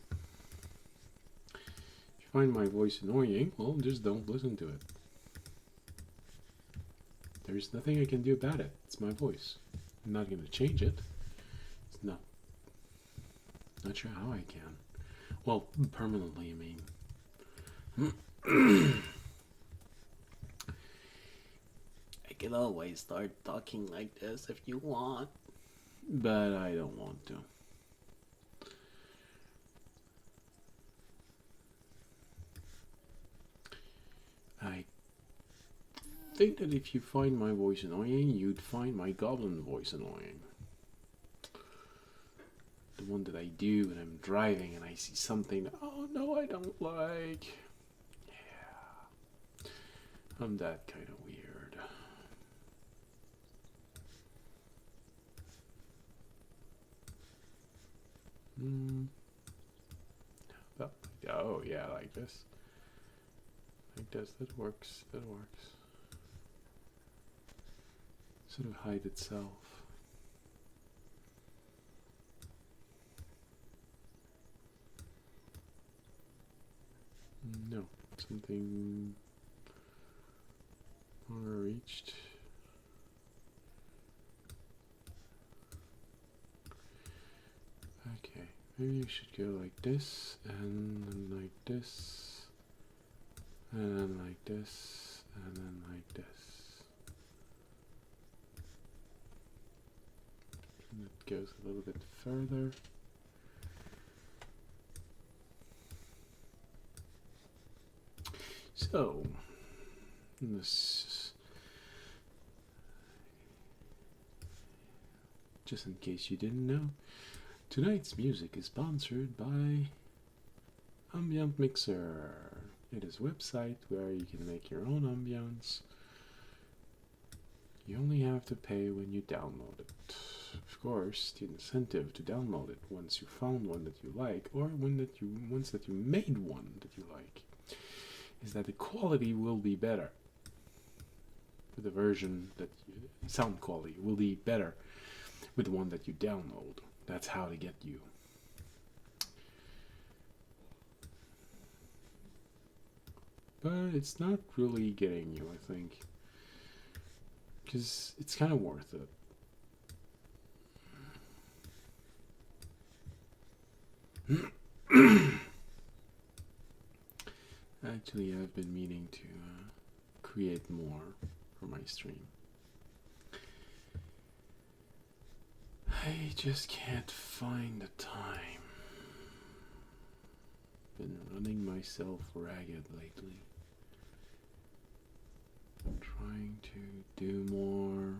If you find my voice annoying, well, just don't listen to it. There's nothing I can do about it. It's my voice. I'm not going to change it. It's not sure how I can. Well, permanently, I mean. I can always start talking like this if you want, but I don't want to. I think that if you find my voice annoying, you'd find my goblin voice annoying. The one that I do when I'm driving and I see something that, oh no, I don't like. Yeah, I'm that kind of weird. Oh yeah, like this. Like this, that works, Sort of hide itself. No, something longer reached. Okay, maybe you should go like this, and then like this, and then like this, and then like this. And it goes a little bit further. So, this, just in case you didn't know, tonight's music is sponsored by Ambient Mixer. It is a website where you can make your own ambience. You only have to pay when you download it. Of course, the incentive to download it once you found one that you like, or once that you made one that you like, is that the quality will be better. The version that sound quality will be better with the one that you download. That's how to get you. But it's not really getting you, I think, because it's kind of worth it. Actually, I've been meaning to create more for my stream. I just can't find the time. been running myself ragged lately. I'm trying to do more.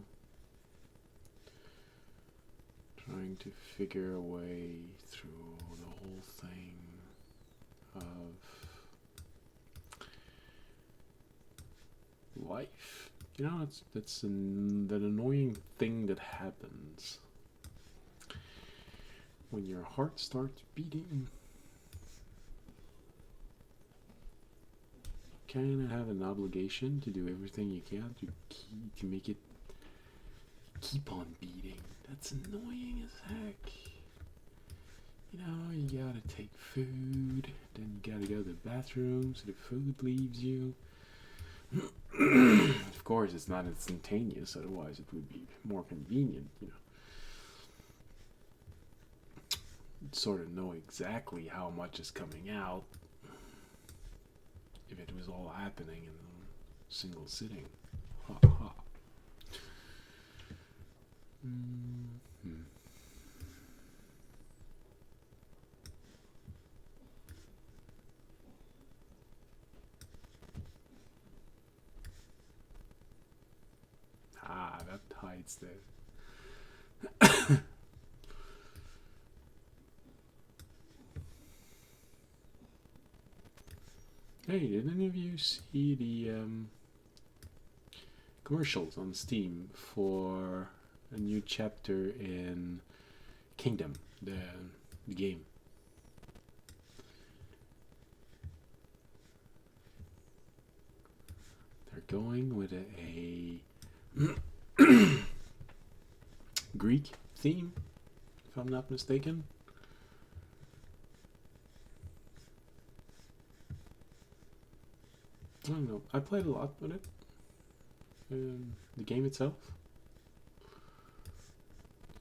Trying to figure a way through the whole thing of life. You know, that's that annoying thing that happens when your heart starts beating. You kind of have an obligation to do everything you can to make it keep on beating. That's annoying as heck. You know, you gotta take food, then you gotta go to the bathroom so the food leaves you. Of course, it's not instantaneous, otherwise it would be more convenient, you know. You'd sort of know exactly how much is coming out if it was all happening in a single sitting. Ha ha. Ah, that hides there. Hey, did any of you see the commercials on Steam for a new chapter in Kingdom, the game? They're going with a Greek theme, if I'm not mistaken. I don't know. I played a lot with it. The game itself.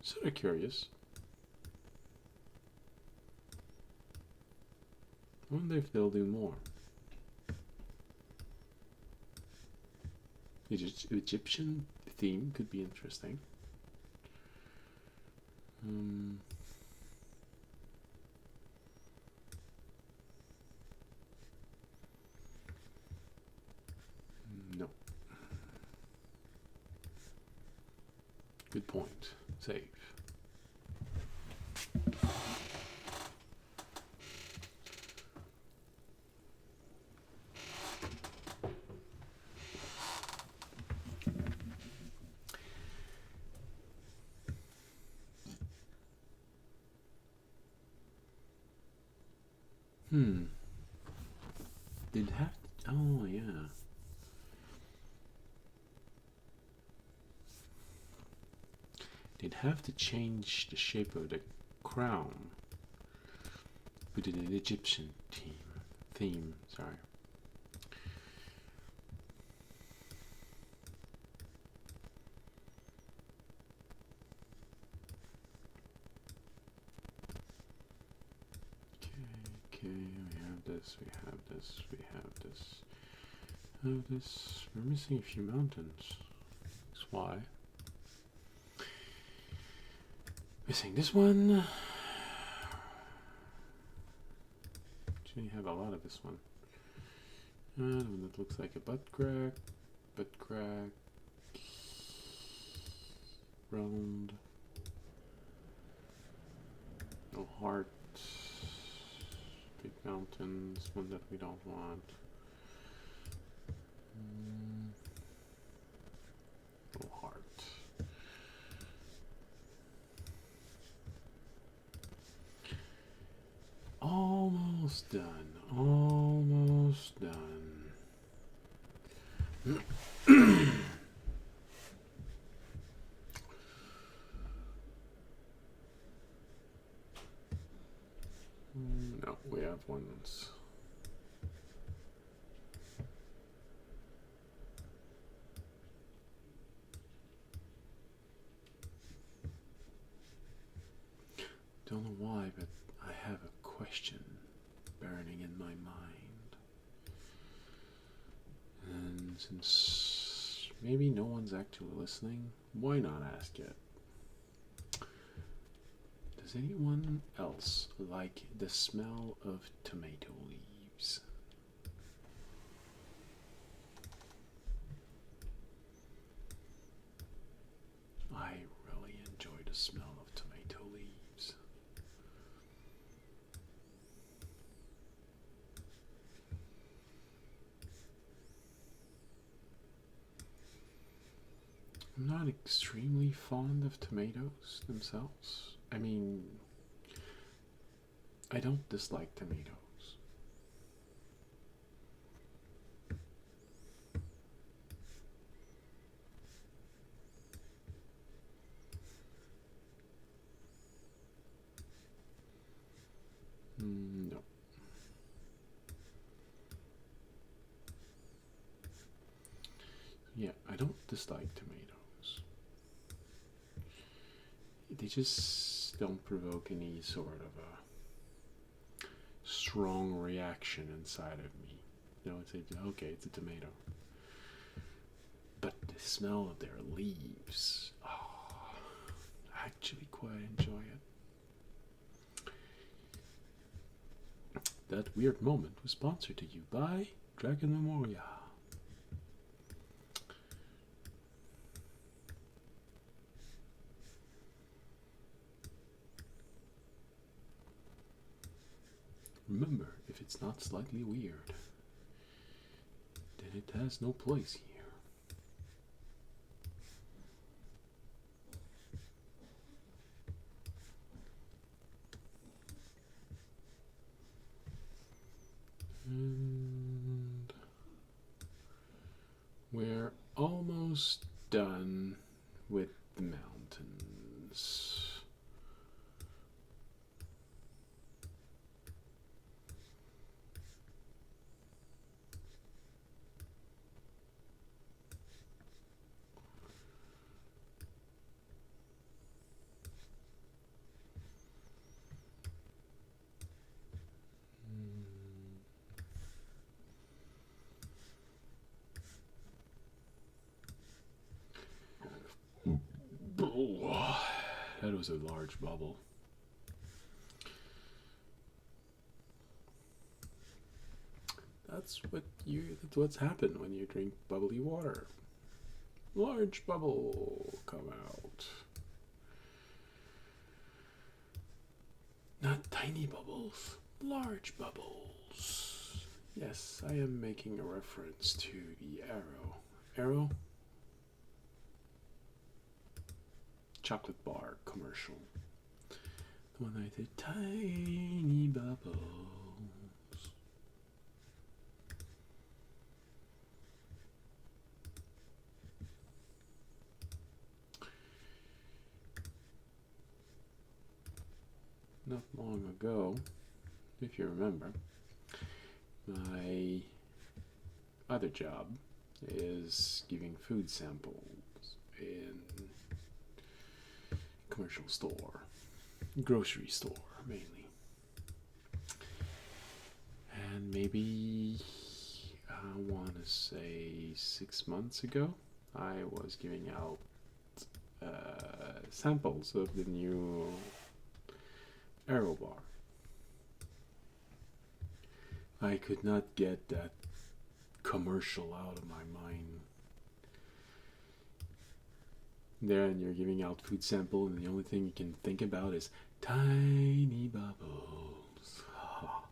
Sort of curious. I wonder if they'll do more. Egyptian theme could be interesting. No. Good point. Save. Did have to, oh yeah. They'd have to change the shape of the crown. Put it an Egyptian theme, sorry. Okay, we have this, we have this, we have this. We're missing a few mountains. That's why. Missing this one. Actually have a lot of this one. And it looks like a butt crack. Round. No heart. Big mountains, one that we don't want. No heart. Almost done. Almost done. No, we have ones. Don't know why, but I have a question burning in my mind. And since maybe no one's actually listening, why not ask it? Does anyone else like the smell of tomato leaves? I'm not extremely fond of tomatoes themselves. I mean, I don't dislike tomatoes. No. Yeah, I don't dislike tomatoes. They just don't provoke any sort of a strong reaction inside of me. You know, it's okay, it's a tomato. But the smell of their leaves, oh, I actually quite enjoy it. That weird moment was sponsored to you by Drakenmemoria. Remember, if it's not slightly weird, then it has no place here. And we're almost done with the mountains. That was a large bubble. That's what's happened when you drink bubbly water. Large bubble come out. Not tiny bubbles, large bubbles. Yes, I am making a reference to the Arrow chocolate bar commercial. The one I did, tiny bubbles. Not long ago, if you remember, my other job is giving food samples in commercial store, grocery store mainly. And maybe I want to say 6 months ago, I was giving out samples of the new Arrow bar. I could not get that commercial out of my mind. There, and you're giving out food sample, and the only thing you can think about is tiny bubbles. Oh.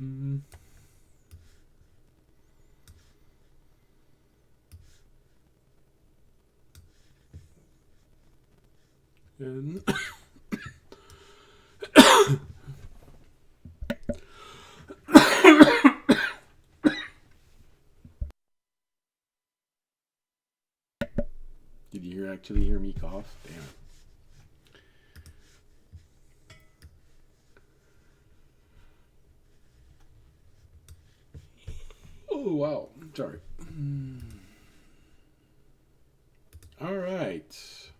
Mm. And did you actually hear me cough? Damn it. Oh, wow. Sorry. All right.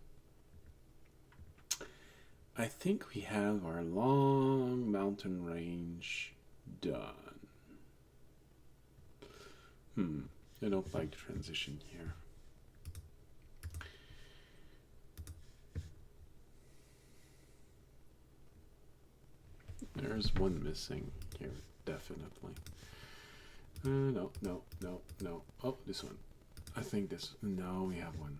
I think we have our long mountain range done. I don't like transition here. There's one missing here, definitely. No, no, no, no. Oh, this one. I think this. No, we have one.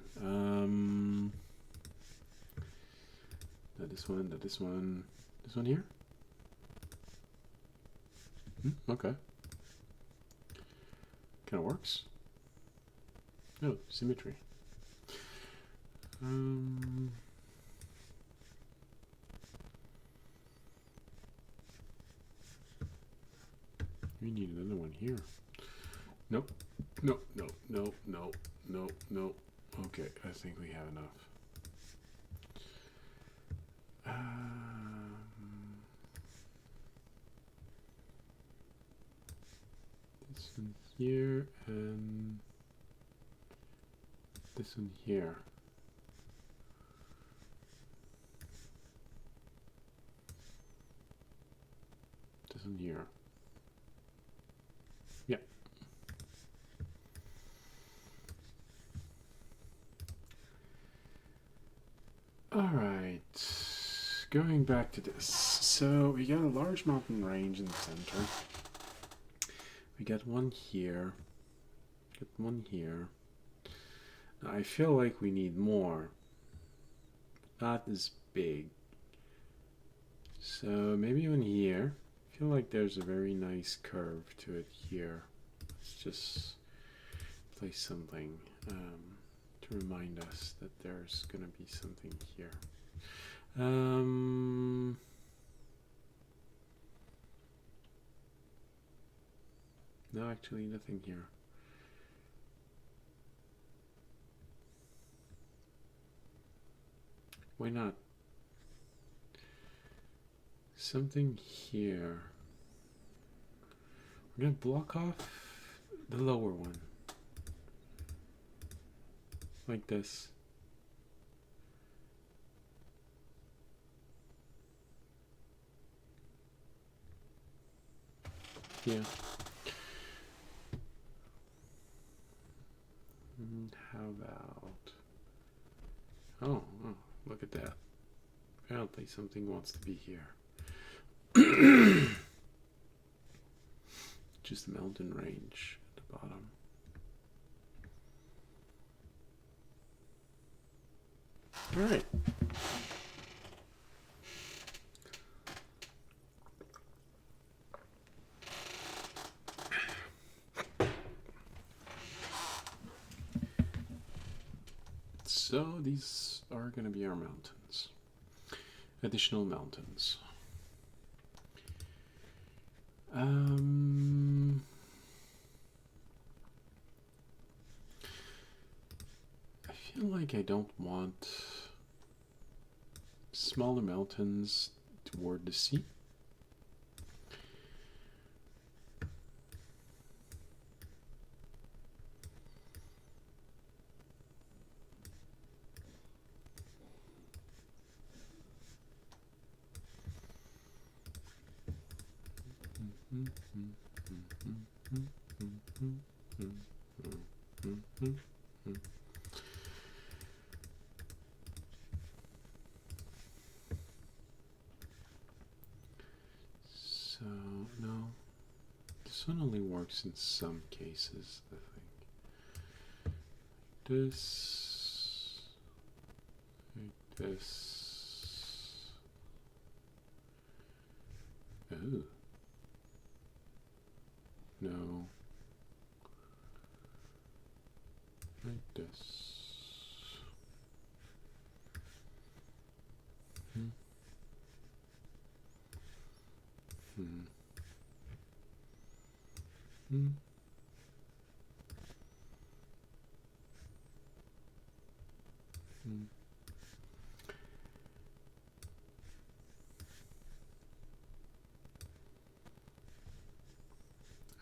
Not this one. Not this one. This one here. Okay. Kind of works. Oh, symmetry. We need another one here. Nope. No, no, no, no, no, no. Okay, I think we have enough. This one here and this one here. This one here. Yeah. All right. Going back to this. So we got a large mountain range in the center. We got one here. Got one here. Now I feel like we need more. Not as big. So maybe one here. I feel like there's a very nice curve to it here. Let's just place something to remind us that there's gonna be something here. No, actually nothing here. Why not? Something here. We're gonna block off the lower one. Like this. Yeah. How about... Oh, look at that. Apparently something wants to be here. Just the mountain range at the bottom. All right. So these are going to be our mountains. Additional mountains. I feel like I don't want smaller mountains toward the sea. So, no, this one only works in some cases, I think. This, like this. Oh. No. Like this.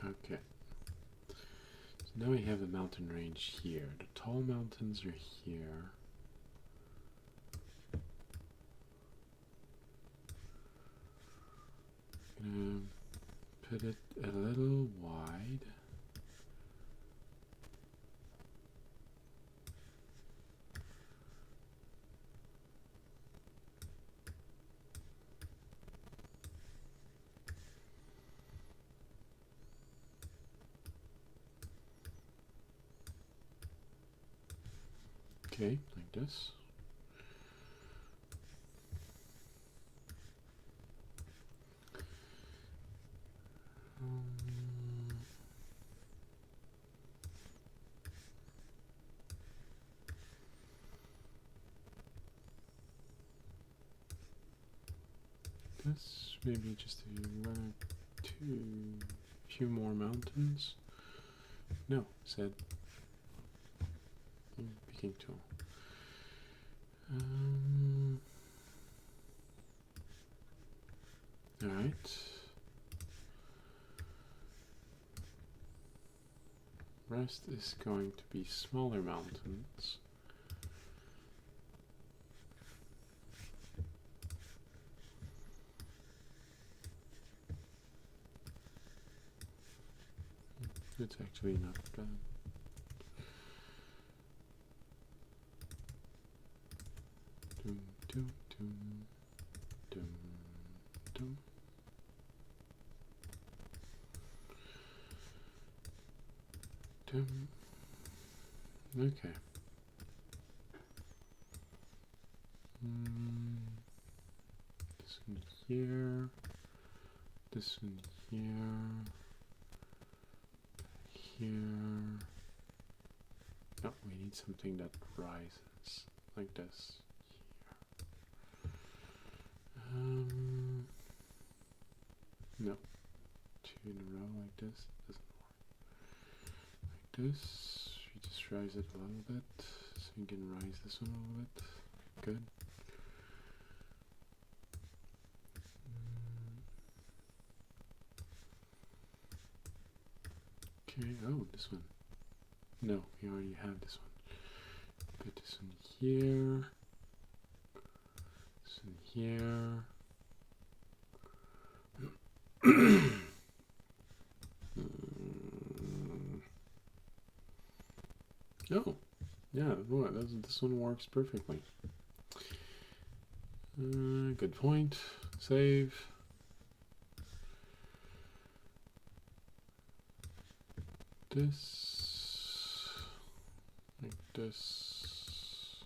Okay. So now we have a mountain range here. The tall mountains are here. Gonna put it a little wide. Okay, like this. This maybe just few more mountains. No, said picking tool. All right. Rest is going to be smaller mountains. It's actually not bad. Dum, dum, dum, dum, dum. Dum. Okay. This one here. This one here. Here. No, we need something that rises like this. Here. No. Two in a row like this doesn't work. Like this. We just rise it a little bit, so we can rise this one a little bit. Good. Okay, oh, this one. No, we already have this one. Put this one here. This one here. Oh, yeah, boy, this one works perfectly. Good point. Save. This. Like this.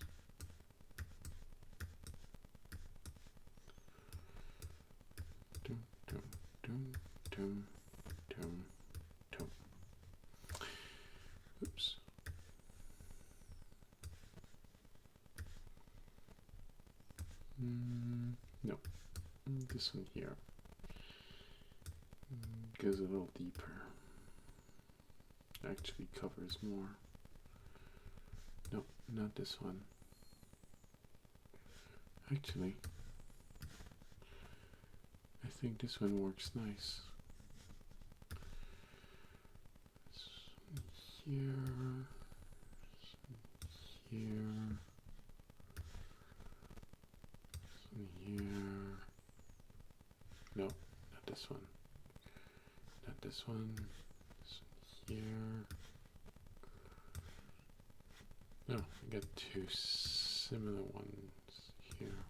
Dum, dum, dum, dum, dum, dum. Oops. No. This one here goes a little deeper. Actually covers more. No, not this one. Actually, I think this one works nice. This one here. This one here. This one here. No, not this one. Not this one. This one here. No, I got two similar ones here.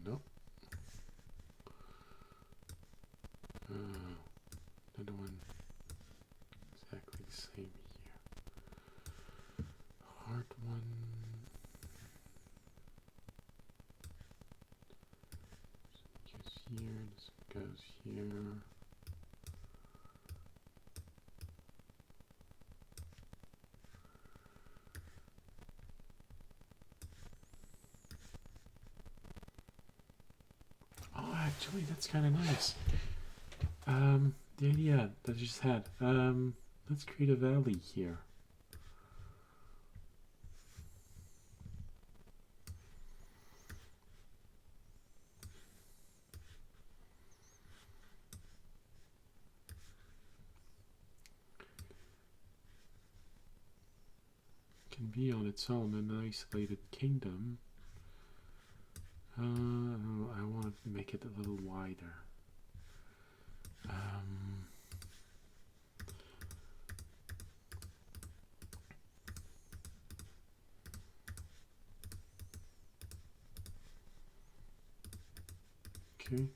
Nope. Another one exactly the same here. Hard one. This goes here, this goes here. Oh, actually, that's kind of nice. The idea that I just had. Let's create a valley here. Can be on its own an isolated kingdom. I want to make it a little wider. Okay.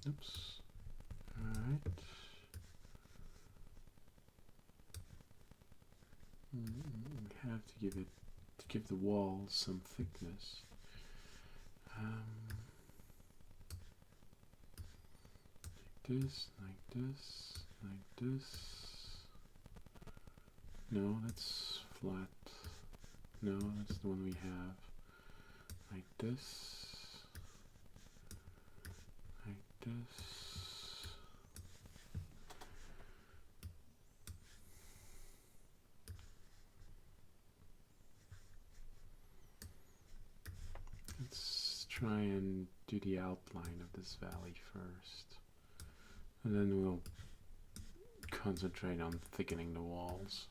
Oops. All right. We have to give the wall some thickness. Like this, like this, like this. No, that's flat. No, that's the one we have. Like this. Like this. Let's try and do the outline of this valley first. And then we'll concentrate on thickening the walls.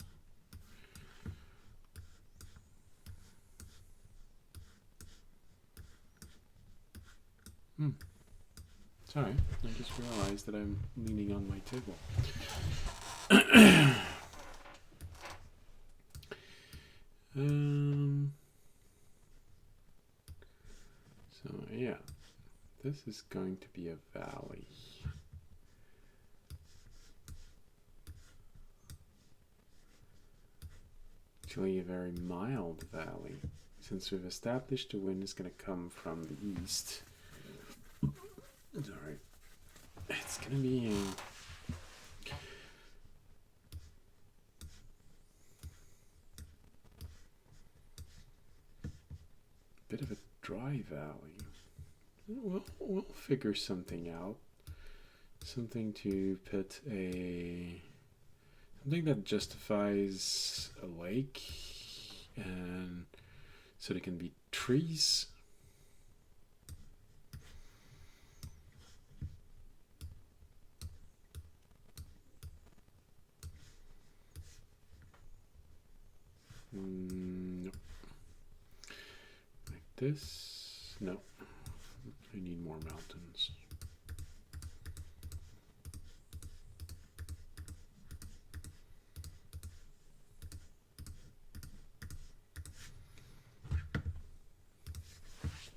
Sorry, I just realized that I'm leaning on my table. So yeah, this is going to be a valley. Actually a very mild valley, since we've established the wind is going to come from the east. Sorry. It's going to be a bit of a dry valley. We'll figure something out. Something to put something that justifies a lake, and so there can be trees. No. Like this. No. I need more mountains.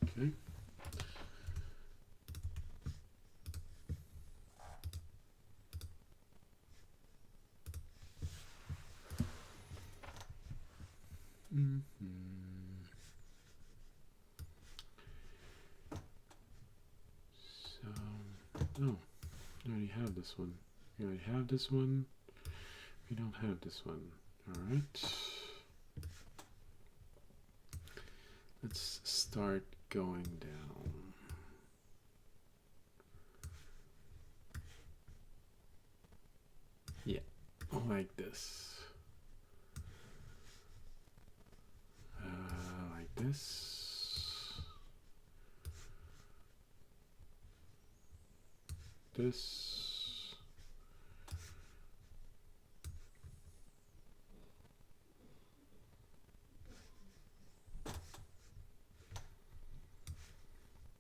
Okay. So, oh, I already have this one. We already have this one. We don't have this one. All right. Let's start going down. Yeah, like this. Like this. This.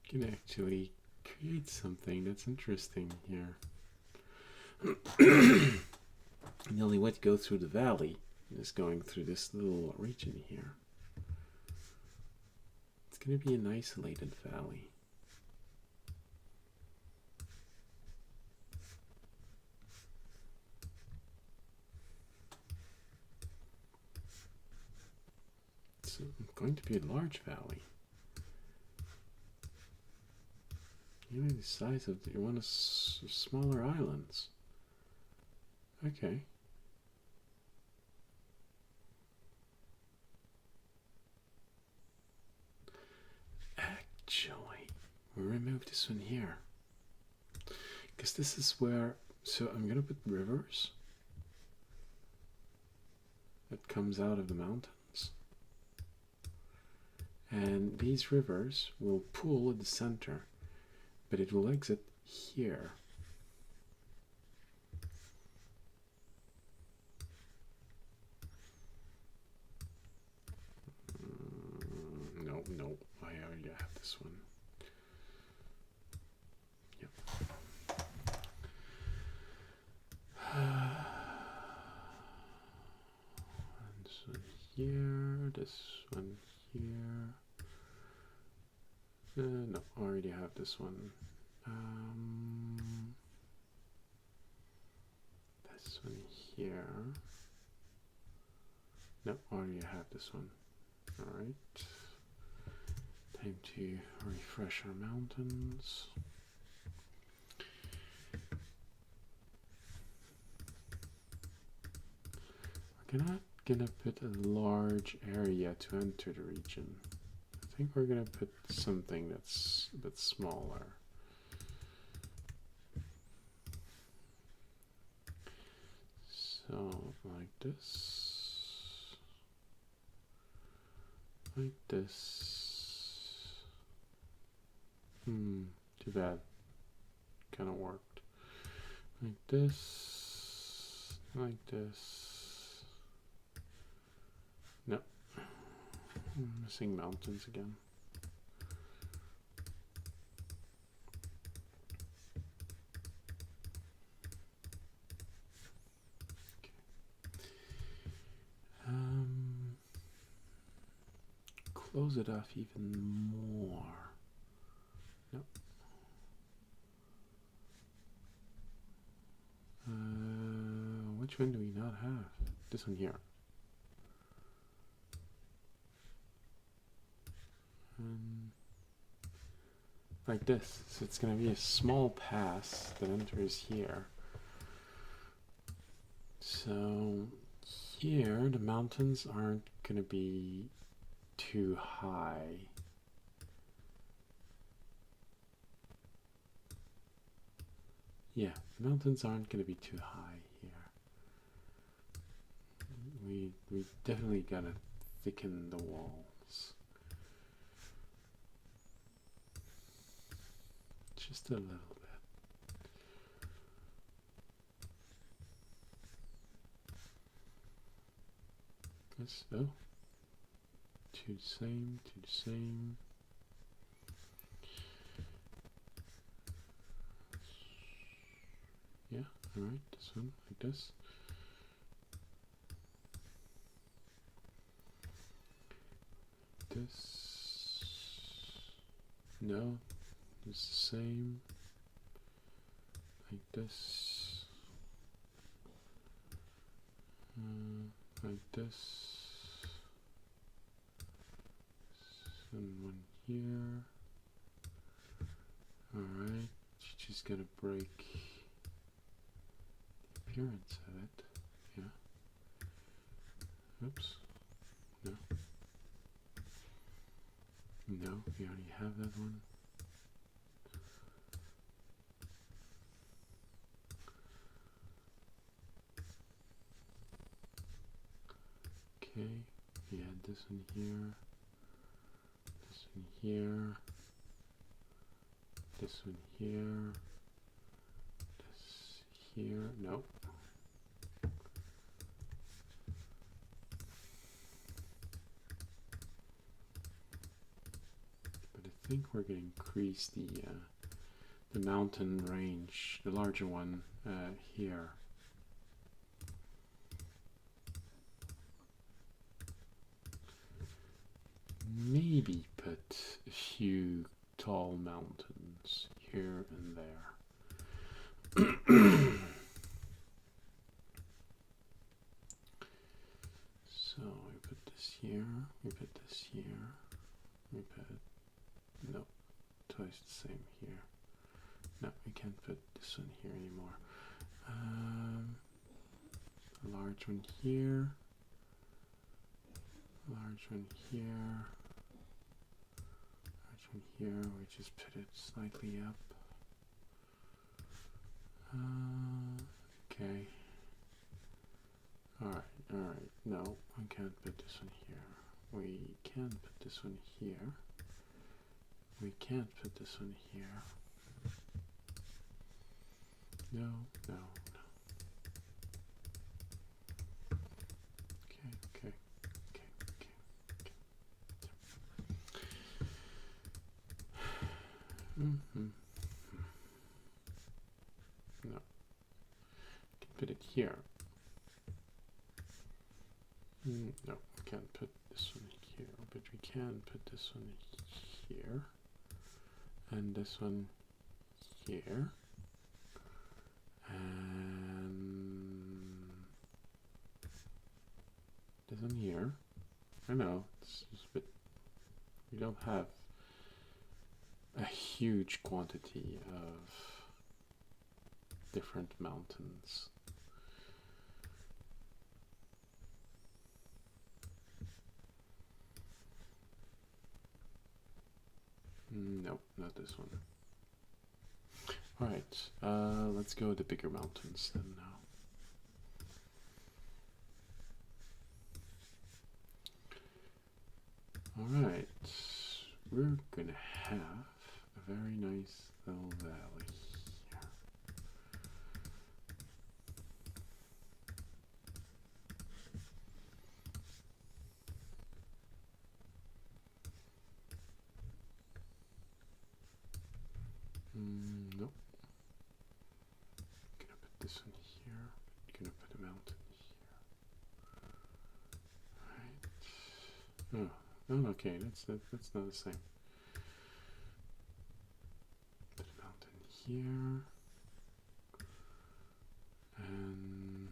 Can actually create something that's interesting here. The only way to go through the valley is going through this little region here. It's going to be an isolated valley. It's going to be a large valley. Maybe the size of one of smaller islands. Okay. Actually, we'll remove this one here. Because this is where, so I'm going to put rivers that comes out of the mountains. And these rivers will pool at the center, but it will exit here. No, I already have this one. Yep. This one here, this one here. No, I already have this one. This one here. No, already have this one. Alright. Time to refresh our mountains. We're gonna put a large area to enter the region. I think we're gonna put something that's a bit smaller. So like this, like this. Too bad. Kind of worked. Like this, like this. No, I'm missing mountains again. Close it off even more. Nope. Which one do we not have? This one here. Like this. So it's going to be a small pass that enters here. So here the mountains aren't going to be too high. Yeah, the mountains aren't going to be too high here. We definitely got to thicken the walls. Just a little bit. Yes, oh. To the same, to the same. Yeah, alright, this one, like this. This. No, it's the same. Like this. Like this. And one here. Alright, just gonna break the appearance of it. Yeah. Oops. No. No, we already have that one. Okay, we had this one here. This one here, this one here, this here, nope. But I think we're going to increase the mountain range, the larger one here. Maybe put a few tall mountains here and there. So we put this here, we put this here, we put, no, twice the same here. No, we can't put this one here anymore. A large one here, large one here. Here, we just put it slightly up. Okay. Alright. No, I can't put this one here. We can put this one here. We can't put this one here. No. Okay. No. Can put it here. No, we can't put this one here, but we can put this one here. And this one here. And this one here. I know, it's just a bit, we don't have a huge quantity of different mountains. Nope, not this one. Alright, let's go with the bigger mountains then now. Alright, we're gonna have a very nice little valley here. Nope. Gonna put this one here. Gonna put a mountain here. Right. Oh, okay. That's not the same. Put a mountain here, and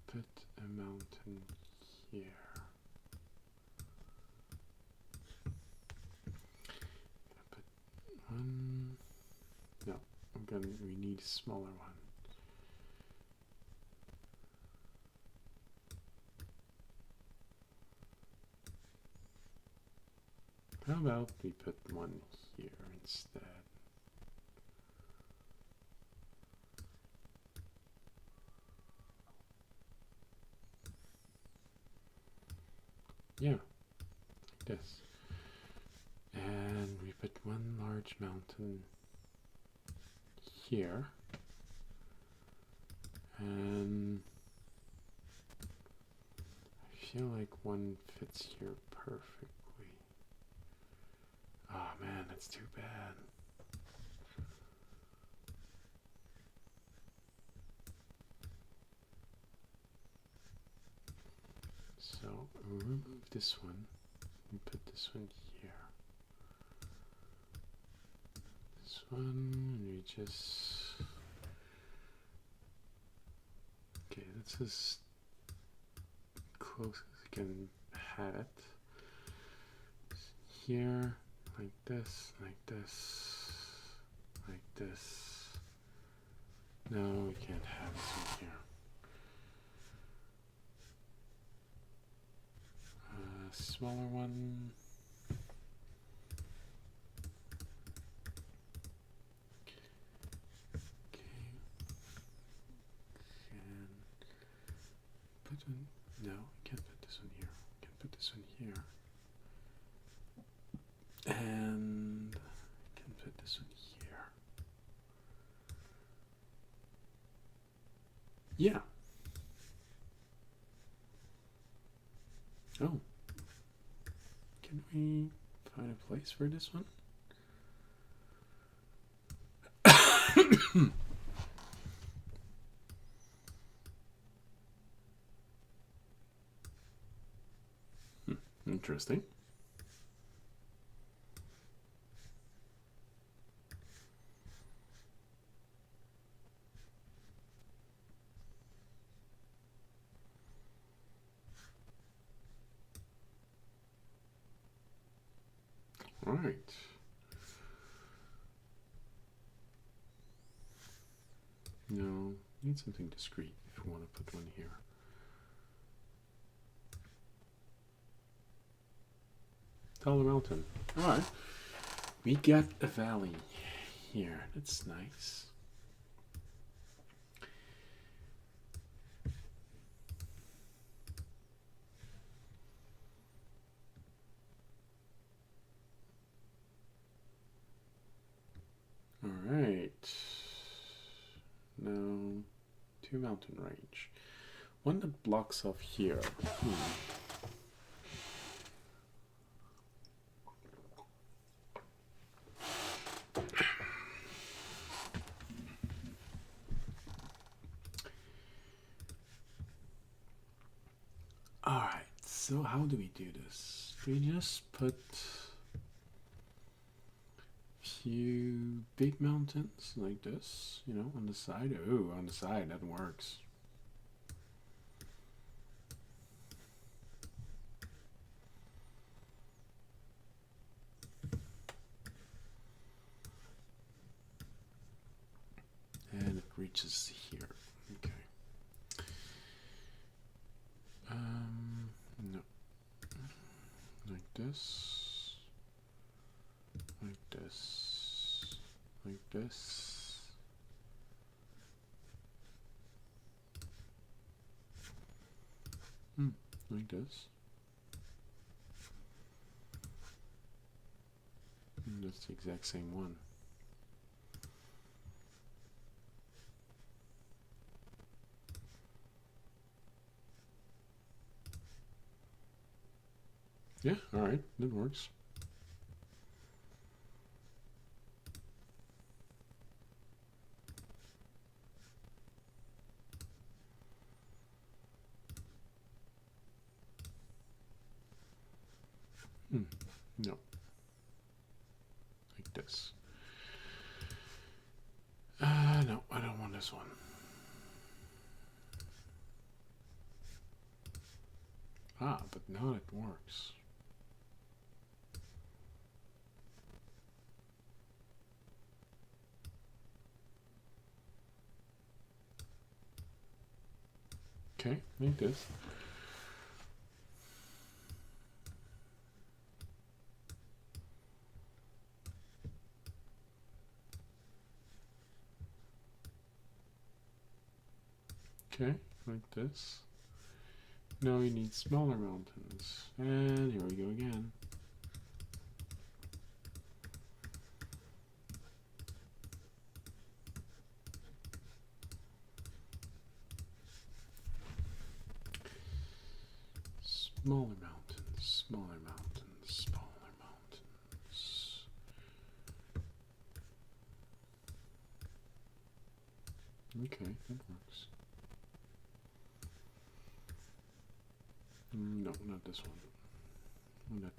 put a mountain here. One. No, we need a smaller one. How about we put one here instead? Yeah, like this. And we put one large mountain here, and I feel like one fits here perfectly. Oh man, that's too bad. So we'll remove this one and put this one here. This one, and we just, okay, that's as close as I can have it. Here, like this, like this, like this. No, we can't have this one here. Smaller one. Okay. And put one. No, can't put this one here. Can't put this one here. And I can put this one here. Yeah. Oh. Can we find a place for this one? Interesting. All right. No, need something discreet if we want to put one here. Taller mountain. All right. We got a valley here. That's nice. All right. Now, 2 mountain range. One that blocks off here. Alright, so how do we do this? We just put few big mountains like this, you know, on the side. Oh, on the side, that works. And it reaches here. Okay. No. Like this. Like this. Like this. Like this. And that's the exact same one. Yeah, alright, that works. No. Like this. No, I don't want this one. Ah, but now it works. Okay, like this. Okay, like this. Now we need smaller mountains. And here we go again. Smaller mountains, smaller mountains, smaller mountains. Okay, that works. No, not this one. One that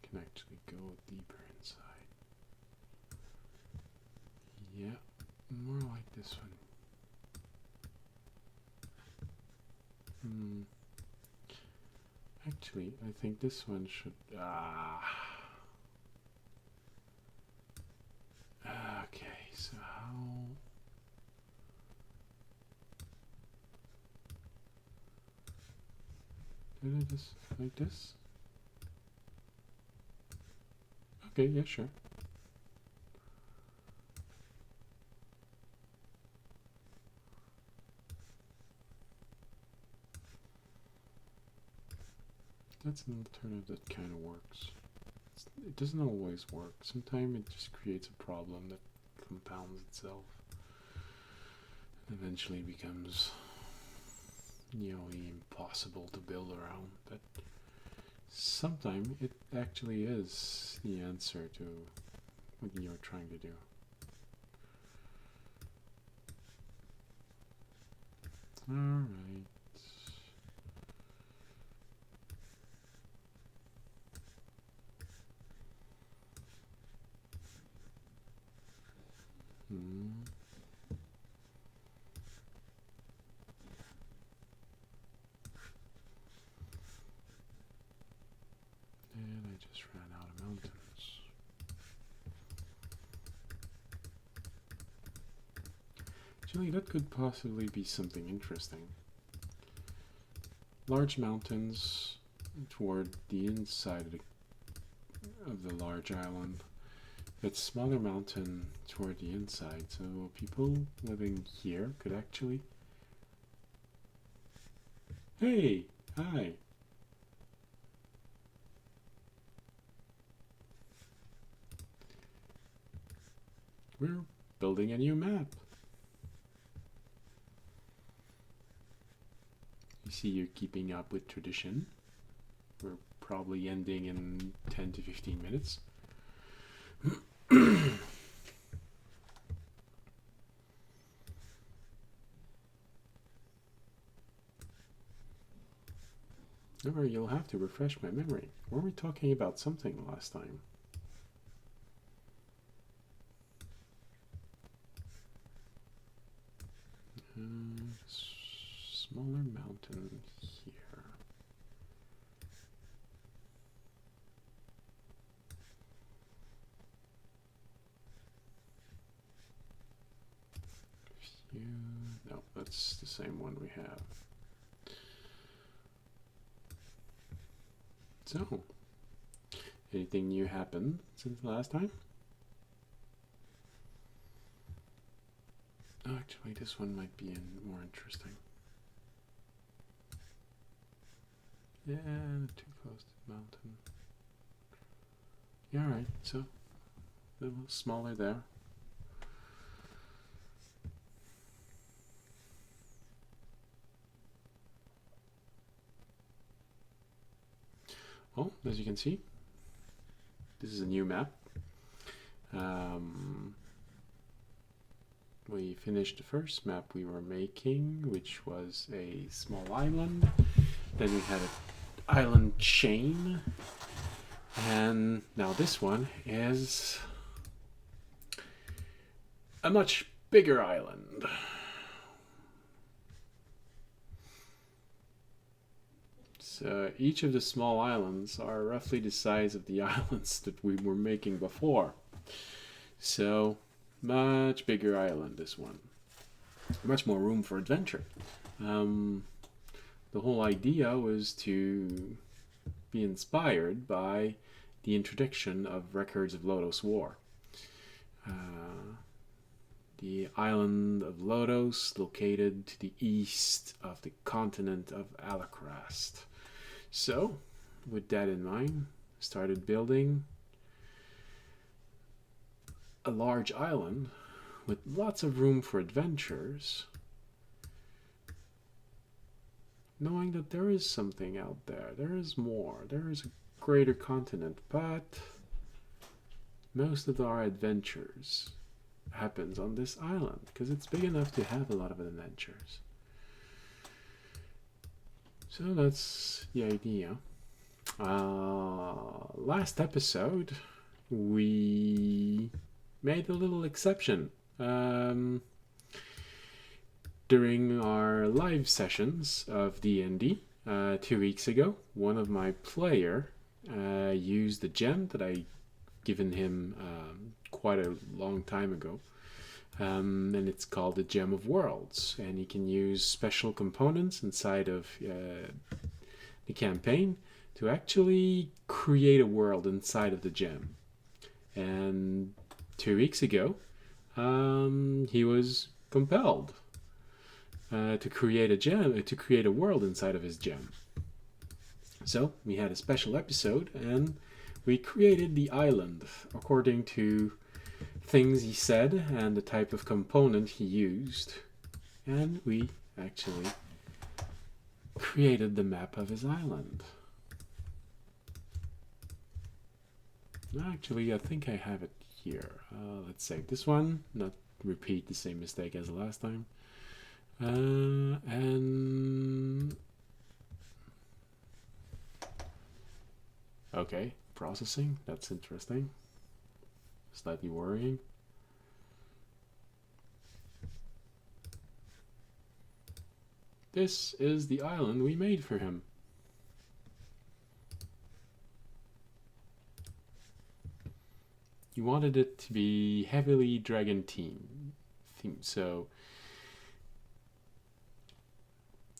can actually go deeper inside. Yeah, more like this one. Actually, I think this one should. Okay, so how? Did I just like this? Okay, yeah, sure. That's an alternative that kind of works. It doesn't always work. Sometimes it just creates a problem that compounds itself and eventually becomes, you know, impossible to build around. But sometimes it actually is the answer to what you're trying to do. Alright. And I just ran out of mountains. Actually, that could possibly be something interesting. Large mountains toward the inside of the large island, but smaller mountain toward the inside. So people living here could actually... Hey! Hi! We're building a new map. You see, you're keeping up with tradition. We're probably ending in 10 to 15 minutes. However, you'll have to refresh my memory. Were we talking about something last time? Smaller mountain here. No, that's the same one we have. So, anything new happened since the last time? Oh, actually, this one might be more interesting. Yeah, too close to the mountain. Yeah, alright, so a little smaller there. Well, as you can see, this is a new map. We finished the first map we were making, which was a small island. Then we had an island chain. And now this one is a much bigger island. So each of the small islands are roughly the size of the islands that we were making before. So much bigger island, this one. Much more room for adventure. The whole idea was to be inspired by the introduction of records of Lodos War. The island of Lodos, located to the east of the continent of Alakrast. So, with that in mind, started building a large island with lots of room for adventures, knowing that there is something out there, there is more, there is a greater continent, but most of our adventures happens on this island because it's big enough to have a lot of adventures. So that's the idea. Last episode we made a little exception. During our live sessions of D&D 2 weeks ago, one of my player used the gem that I given him quite a long time ago, and it's called the Gem of Worlds, and he can use special components inside of the campaign to actually create a world inside of the gem. And 2 weeks ago he was compelled to create a world inside of his gem. So we had a special episode and we created the island according to things he said and the type of component he used, and we actually created the map of his island. Actually, I think I have it here. Let's save this one, not repeat the same mistake as last time. And okay, processing, that's interesting. Slightly worrying. This is the island we made for him. You wanted it to be heavily dragon themed, so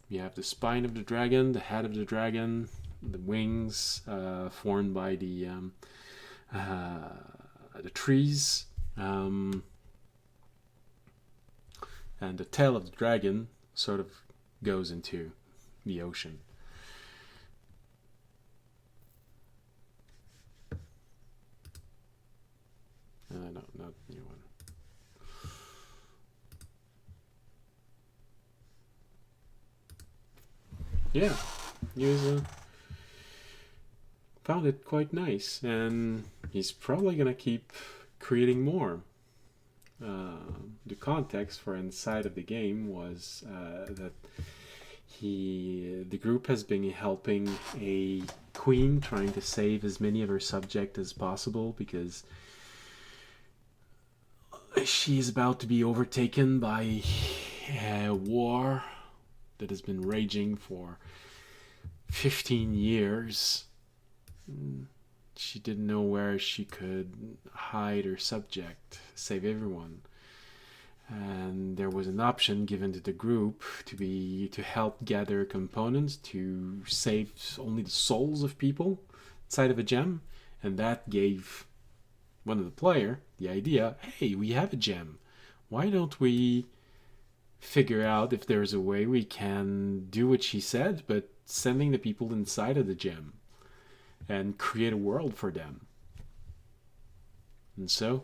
you have the spine of the dragon, the head of the dragon, the wings formed by the trees, and the tail of the dragon sort of goes into the ocean. No, not the new one. Yeah, he was found it quite nice, and he's probably gonna keep creating more. The context for inside of the game was that the group has been helping a queen trying to save as many of her subjects as possible because she is about to be overtaken by war that has been raging for 15 years. She didn't know where she could hide her subject, save everyone. And there was an option given to the group to help gather components to save only the souls of people inside of a gem, and that gave one of the player the idea, hey, we have a gem, why don't we figure out if there's a way we can do what she said, but sending the people inside of the gem and create a world for them. And so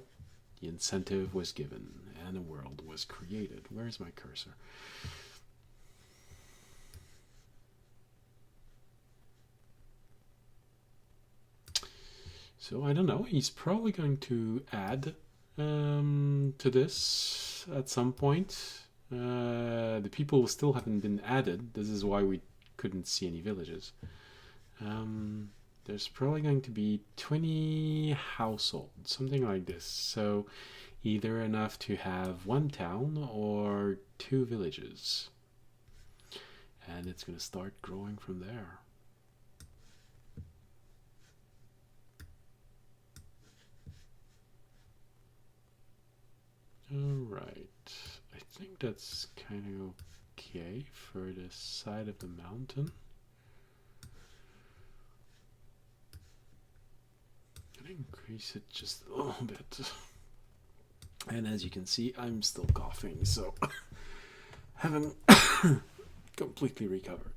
the incentive was given and a world was created. Where's my cursor? So I don't know, he's probably going to add to this at some point. The people still haven't been added. This is why we couldn't see any villages. There's probably going to be 20 households, something like this. So either enough to have one town or 2 villages. And it's going to start growing from there. Alright, I think that's kind of okay for this side of the mountain. I'm gonna increase it just a little bit. And as you can see, I'm still coughing, so haven't completely recovered.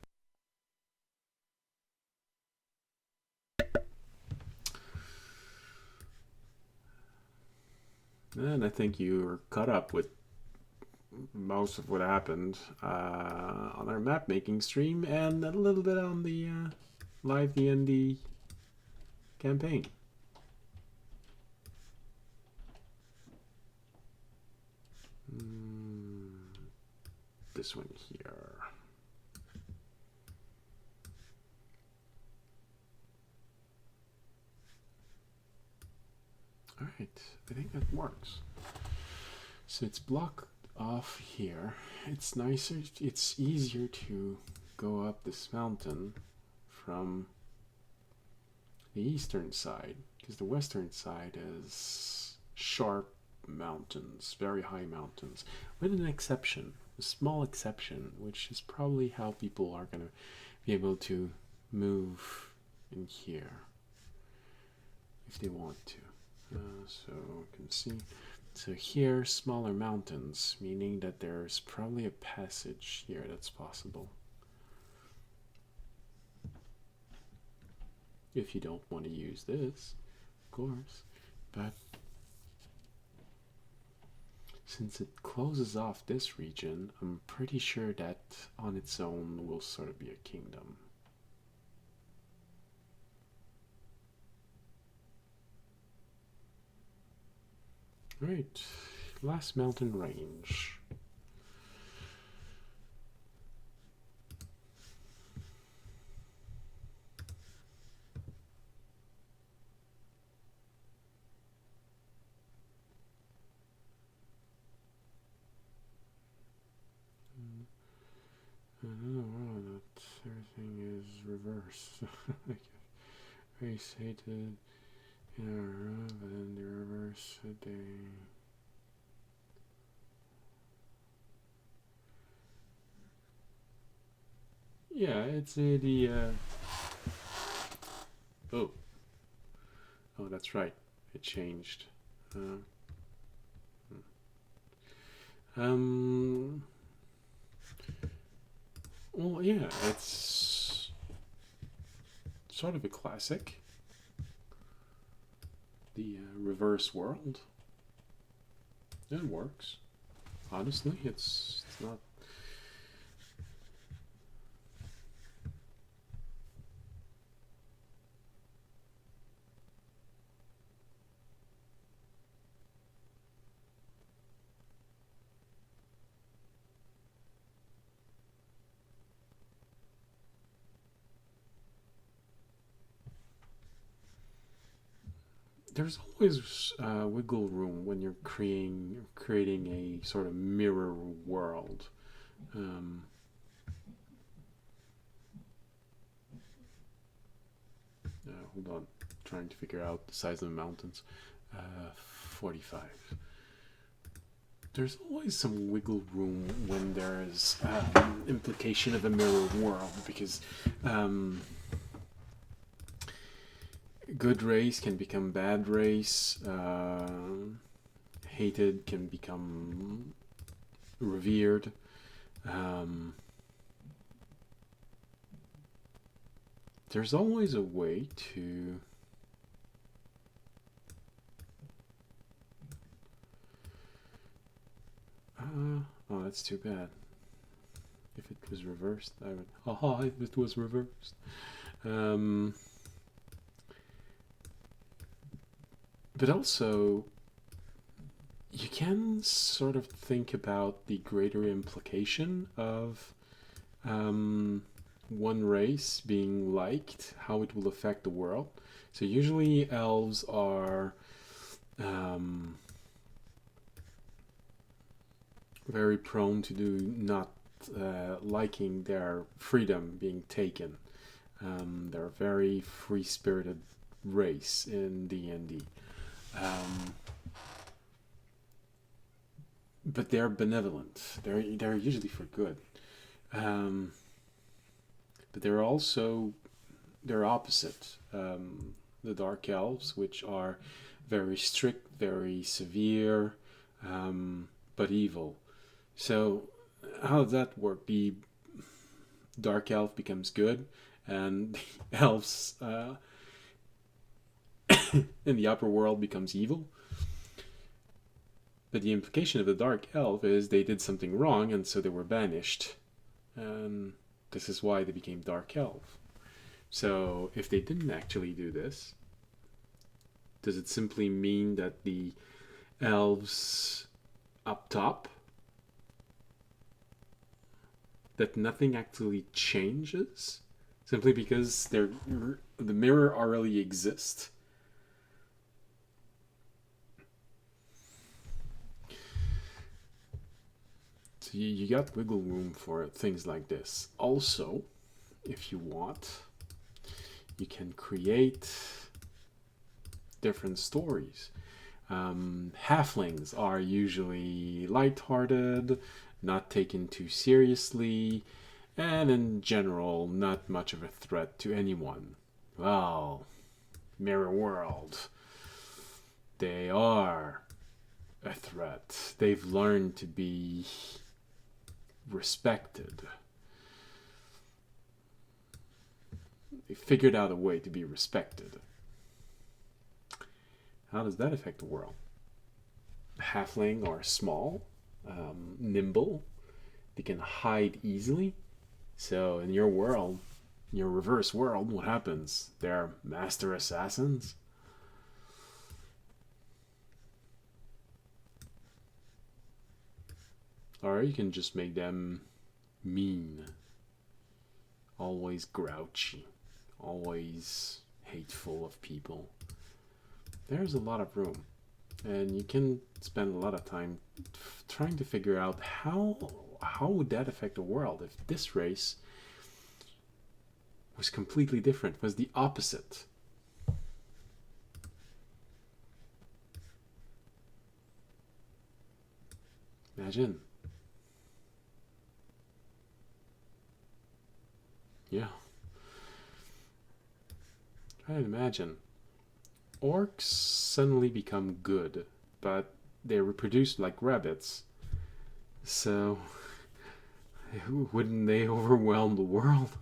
And I think you're caught up with most of what happened on our map making stream and a little bit on the live D&D campaign. This one here. All right, I think that works. So it's blocked off here. It's nicer, it's easier to go up this mountain from the eastern side, because the western side is sharp mountains, very high mountains, with an exception, a small exception, which is probably how people are going to be able to move in here if they want to. So you can see, so here, smaller mountains, meaning that there's probably a passage here that's possible. If you don't want to use this, of course, but since it closes off this region, I'm pretty sure that on its own will sort of be a kingdom. Right, last mountain range. I don't know why that everything is reversed. I say to in a row, but in the reverse they. Yeah, it's oh, that's right. It changed. Well, yeah, it's sort of a classic. The reverse world. It works. Honestly, it's not. there's always wiggle room when you're creating a sort of mirror world. Um, Hold on, trying to figure out the size of the mountains. 45. There's always some wiggle room when there's implication of a mirror world, because good race can become bad race, hated can become revered. There's always a way to oh, that's too bad. If it was reversed, I would. Haha, if it was reversed. But also, you can sort of think about the greater implication of one race being liked, how it will affect the world. So usually elves are very prone to do not liking their freedom being taken. They're a very free-spirited race in D&D. But they're benevolent. They're usually for good. But they're also they're opposite. The dark elves, which are very strict, very severe, but evil. So how does that work? The dark elf becomes good, and the elves in the upper world becomes evil. But the implication of the dark elf is they did something wrong, and so they were banished. And this is why they became dark elf. So if they didn't actually do this, does it simply mean that the elves up top, that nothing actually changes simply because the mirror already exists? So you got wiggle room for things like this. Also, if you want, you can create different stories. Halflings are usually lighthearted, not taken too seriously, and in general, not much of a threat to anyone. Well, mirror world, they are a threat. They've learned to be respected. They figured out a way to be respected. How does that affect the world? Halfling are small, nimble. They can hide easily. So in your world, your reverse world, what happens? They're master assassins. Or you can just make them mean, always grouchy, always hateful of people. There's a lot of room, and you can spend a lot of time trying to figure out how would that affect the world if this race was completely different, was the opposite. Imagine. Yeah. Try and imagine. Orcs suddenly become good, but they reproduce like rabbits. So, wouldn't they overwhelm the world?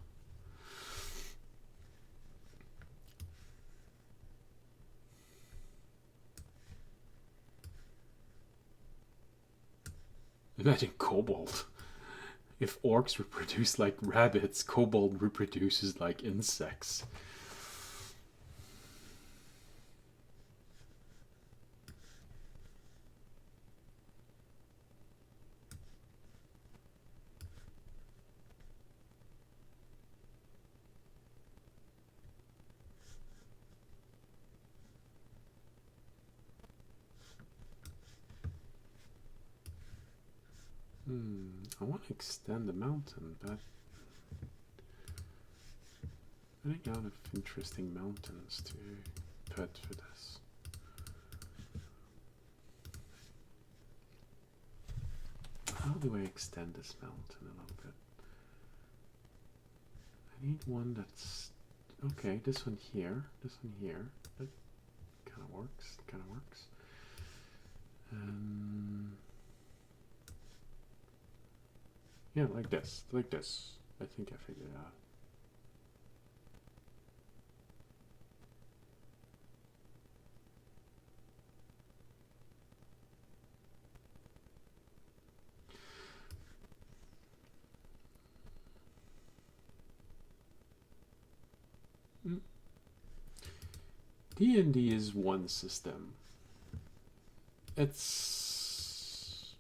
Imagine kobold. If orcs reproduce like rabbits, kobold reproduces like insects. I want to extend the mountain, but I think out of interesting mountains to put for this. How do I extend this mountain a little bit? I need one that's okay. This one here, that kind of works. Yeah, like this. I think I figured it out. D&D is one system. It's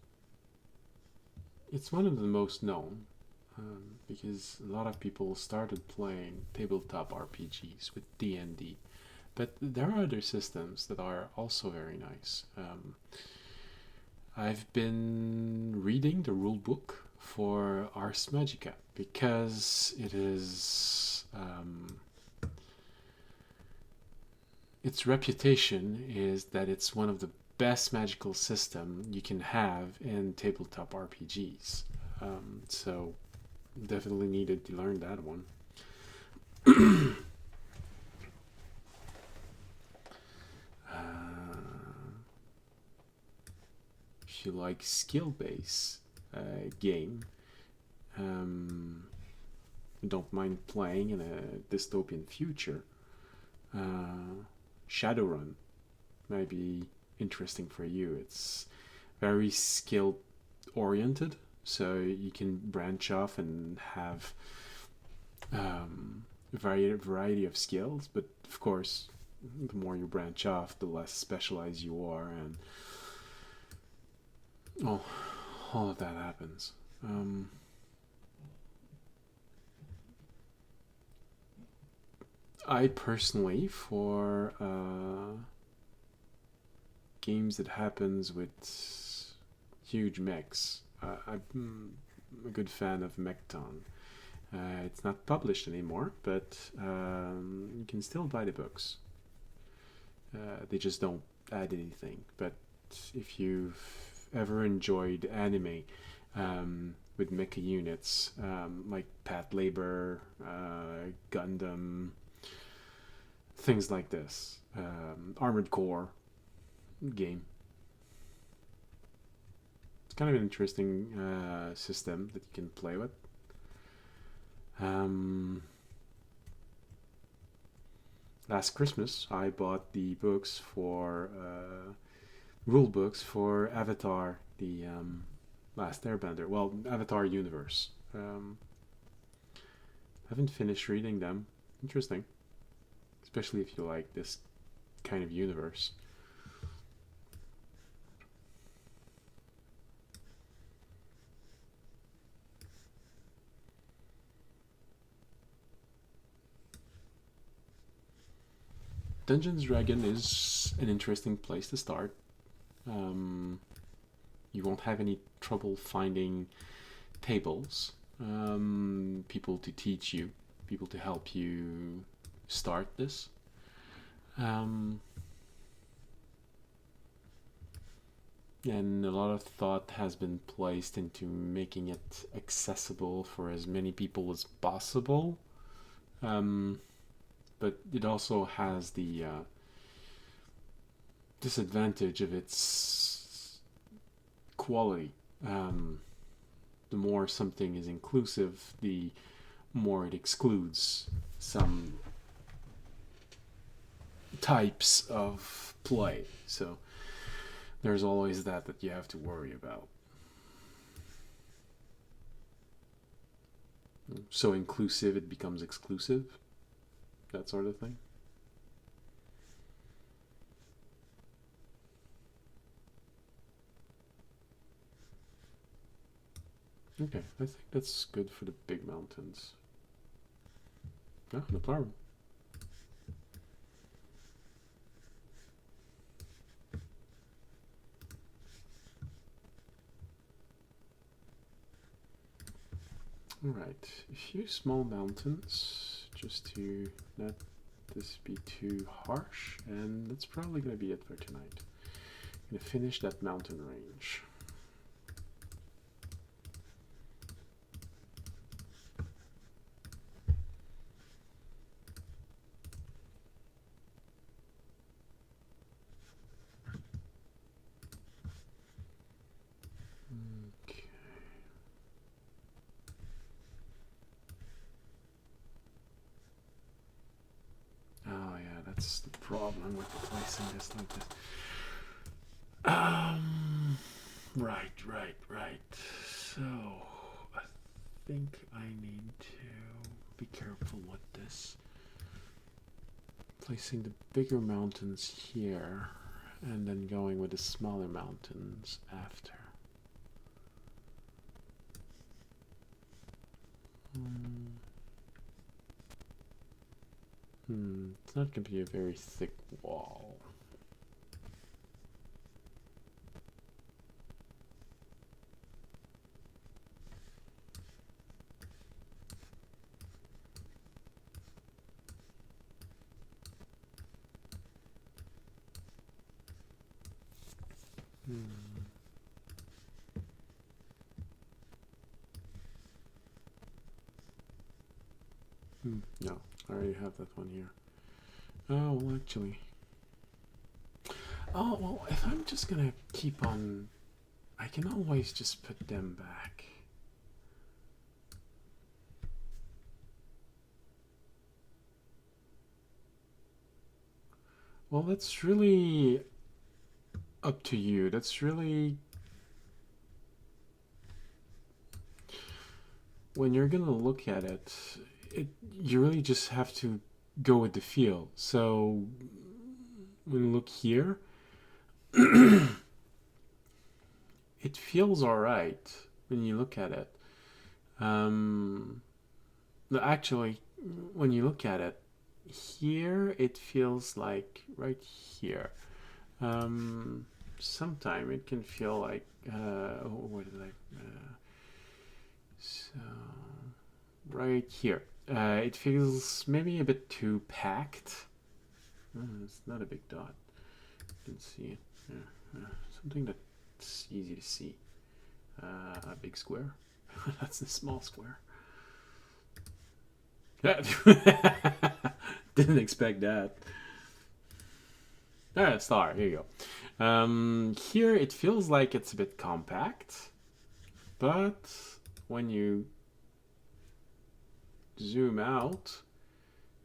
one of the most known because a lot of people started playing tabletop RPGs with D&D, but there are other systems that are also very nice. I've been reading the rule book for Ars Magica because it is its reputation is that it's one of the best magical system you can have in tabletop RPGs. So definitely needed to learn that one. If you like skill-based game, don't mind playing in a dystopian future, Shadowrun might be interesting for you. It's very skill oriented, so you can branch off and have a variety of skills, but of course the more you branch off, the less specialized you are, and all of that happens. I personally, for games that happens with huge mechs, I'm a good fan of Mechton. It's not published anymore, but you can still buy the books. They just don't add anything. But if you've ever enjoyed anime with mecha units like Pat Labor, Gundam, things like this, Armored Core game. It's kind of an interesting system that you can play with. Last Christmas, I bought the books for rule books for Avatar, the Last Airbender. Well, Avatar Universe. Haven't finished reading them. Interesting, especially if you like this kind of universe. Dungeons Dragon is an interesting place to start. You won't have any trouble finding tables, people to teach you, people to help you start this. And a lot of thought has been placed into making it accessible for as many people as possible. But it also has the disadvantage of its quality. The more something is inclusive, the more it excludes some types of play. So there's always that you have to worry about. So inclusive, it becomes exclusive. That sort of thing. Okay, I think that's good for the big mountains. No problem. Alright, a few small mountains just to not this be too harsh, and that's probably going to be it for tonight. I'm going to finish that mountain range. Okay. Oh yeah, that's the problem with placing this like this. Right. So, I think I need to be careful with this. Placing the bigger mountains here, and then going with the smaller mountains after. It's not going to be a very thick wall. No, I already have that one here. Oh, well, actually. Oh, well, if I'm just gonna keep on, I can always just put them back. Well, that's really up to you. That's really, when you're gonna look at it, you really just have to go with the feel. So when you look here, it feels alright when you look at it. Actually, when you look at it, here it feels like right here. Sometime it can feel like what is it? So right here, it feels maybe a bit too packed. It's not a big dot. You can see it. Something that's easy to see. A big square. That's a small square. Didn't expect that. Star. Here you go. Here it feels like it's a bit compact, but when you zoom out,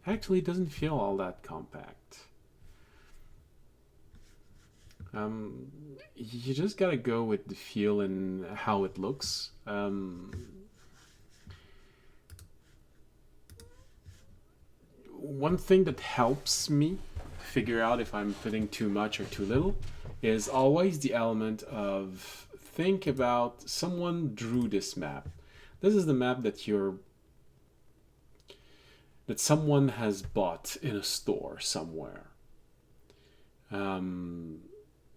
actually it doesn't feel all that compact. You just gotta go with the feel and how it looks. One thing that helps me figure out if I'm putting too much or too little is always the element of think about someone drew this map. This is the map that someone has bought in a store somewhere.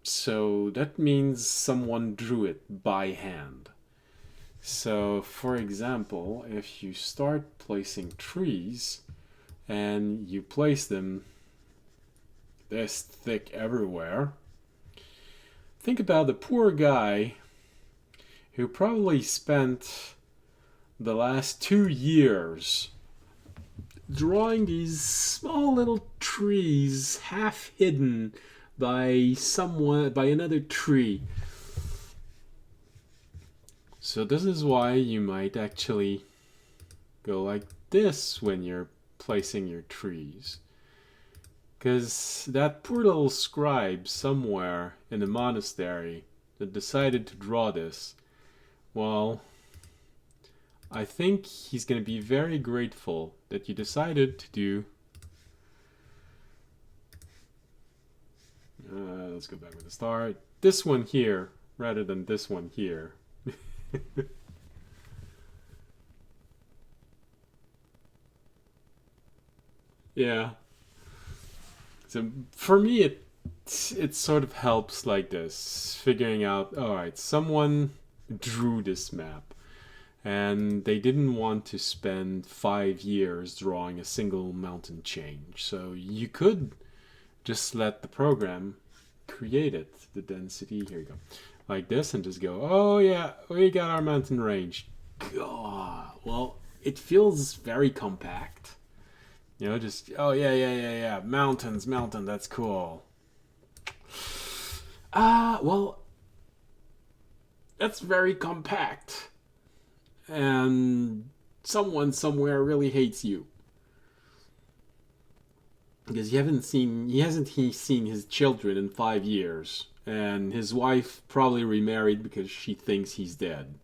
So that means someone drew it by hand. So for example, if you start placing trees and you place them this thick everywhere, think about the poor guy who probably spent the last 2 years drawing these small little trees half hidden by another tree. So this is why you might actually go like this when you're placing your trees. Because that poor little scribe somewhere in the monastery that decided to draw this, well, I think he's going to be very grateful that you decided to do... let's go back with the star. This one here, rather than this one here. Yeah. So for me, it sort of helps like this, figuring out, all right, someone drew this map. and they didn't want to spend 5 years drawing a single mountain change. So you could just let the program create it, the density, here you go, like this, and just go, oh yeah, we got our mountain range. God, well, it feels very compact. You know, just, oh yeah, mountains, that's cool. Well, that's very compact. And someone somewhere really hates you. Because he hasn't seen his children in 5 years. And his wife probably remarried because she thinks he's dead.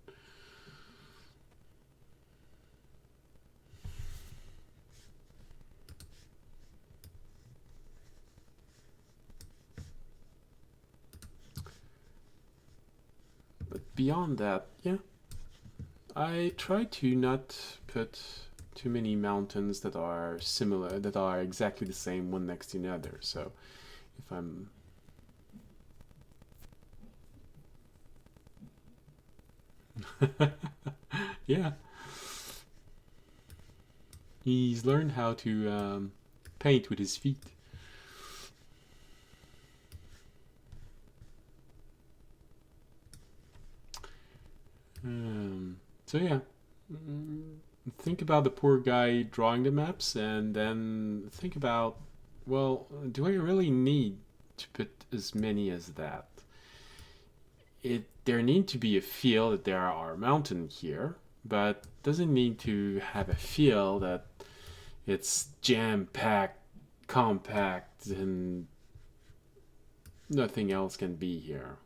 But beyond that, yeah, I try to not put too many mountains that are similar, that are exactly the same one next to another. So if I'm yeah, he's learned how to paint with his feet. So yeah, think about the poor guy drawing the maps, and then think about, well, do I really need to put as many as that? There need to be a feel that there are mountains here, but doesn't need to have a feel that it's jam-packed, compact, and nothing else can be here.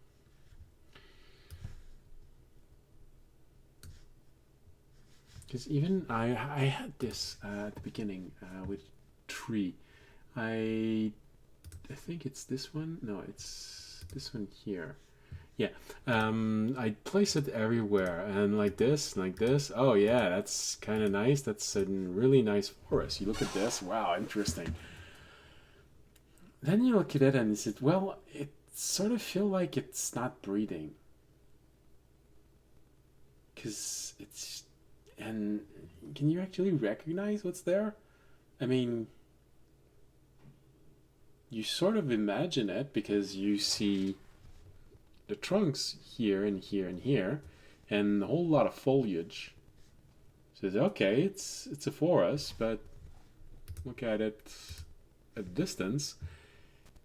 Because even I had this at the beginning with tree. I think it's this one. No, it's this one here. Yeah, I place it everywhere, and like this, like this. Oh yeah, that's kind of nice. That's a really nice forest. You look at this. Wow, interesting. Then you look at it and you say, well, it sort of feel like it's not breathing, because it's, and can you actually recognize what's there? I mean, you sort of imagine it because you see the trunks here and here and here, and a whole lot of foliage. So it's okay, it's a forest, but look at it at a distance.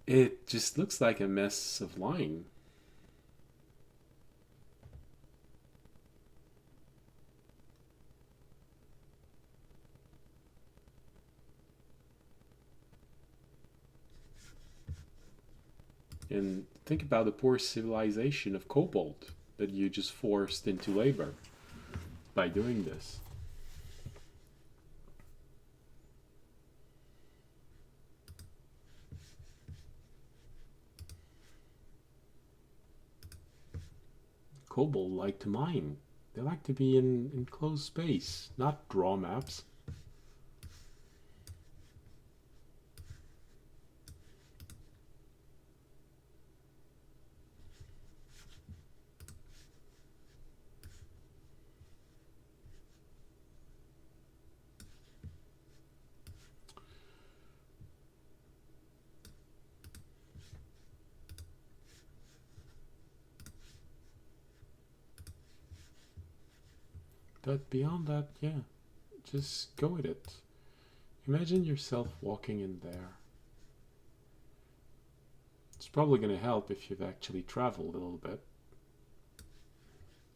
It just looks like a mess of line. And think about the poor civilization of kobold that you just forced into labor by doing this. Kobold like to mine. They like to be in enclosed space, not draw maps. But beyond that, yeah, just go with it. Imagine yourself walking in there. It's probably going to help if you've actually traveled a little bit.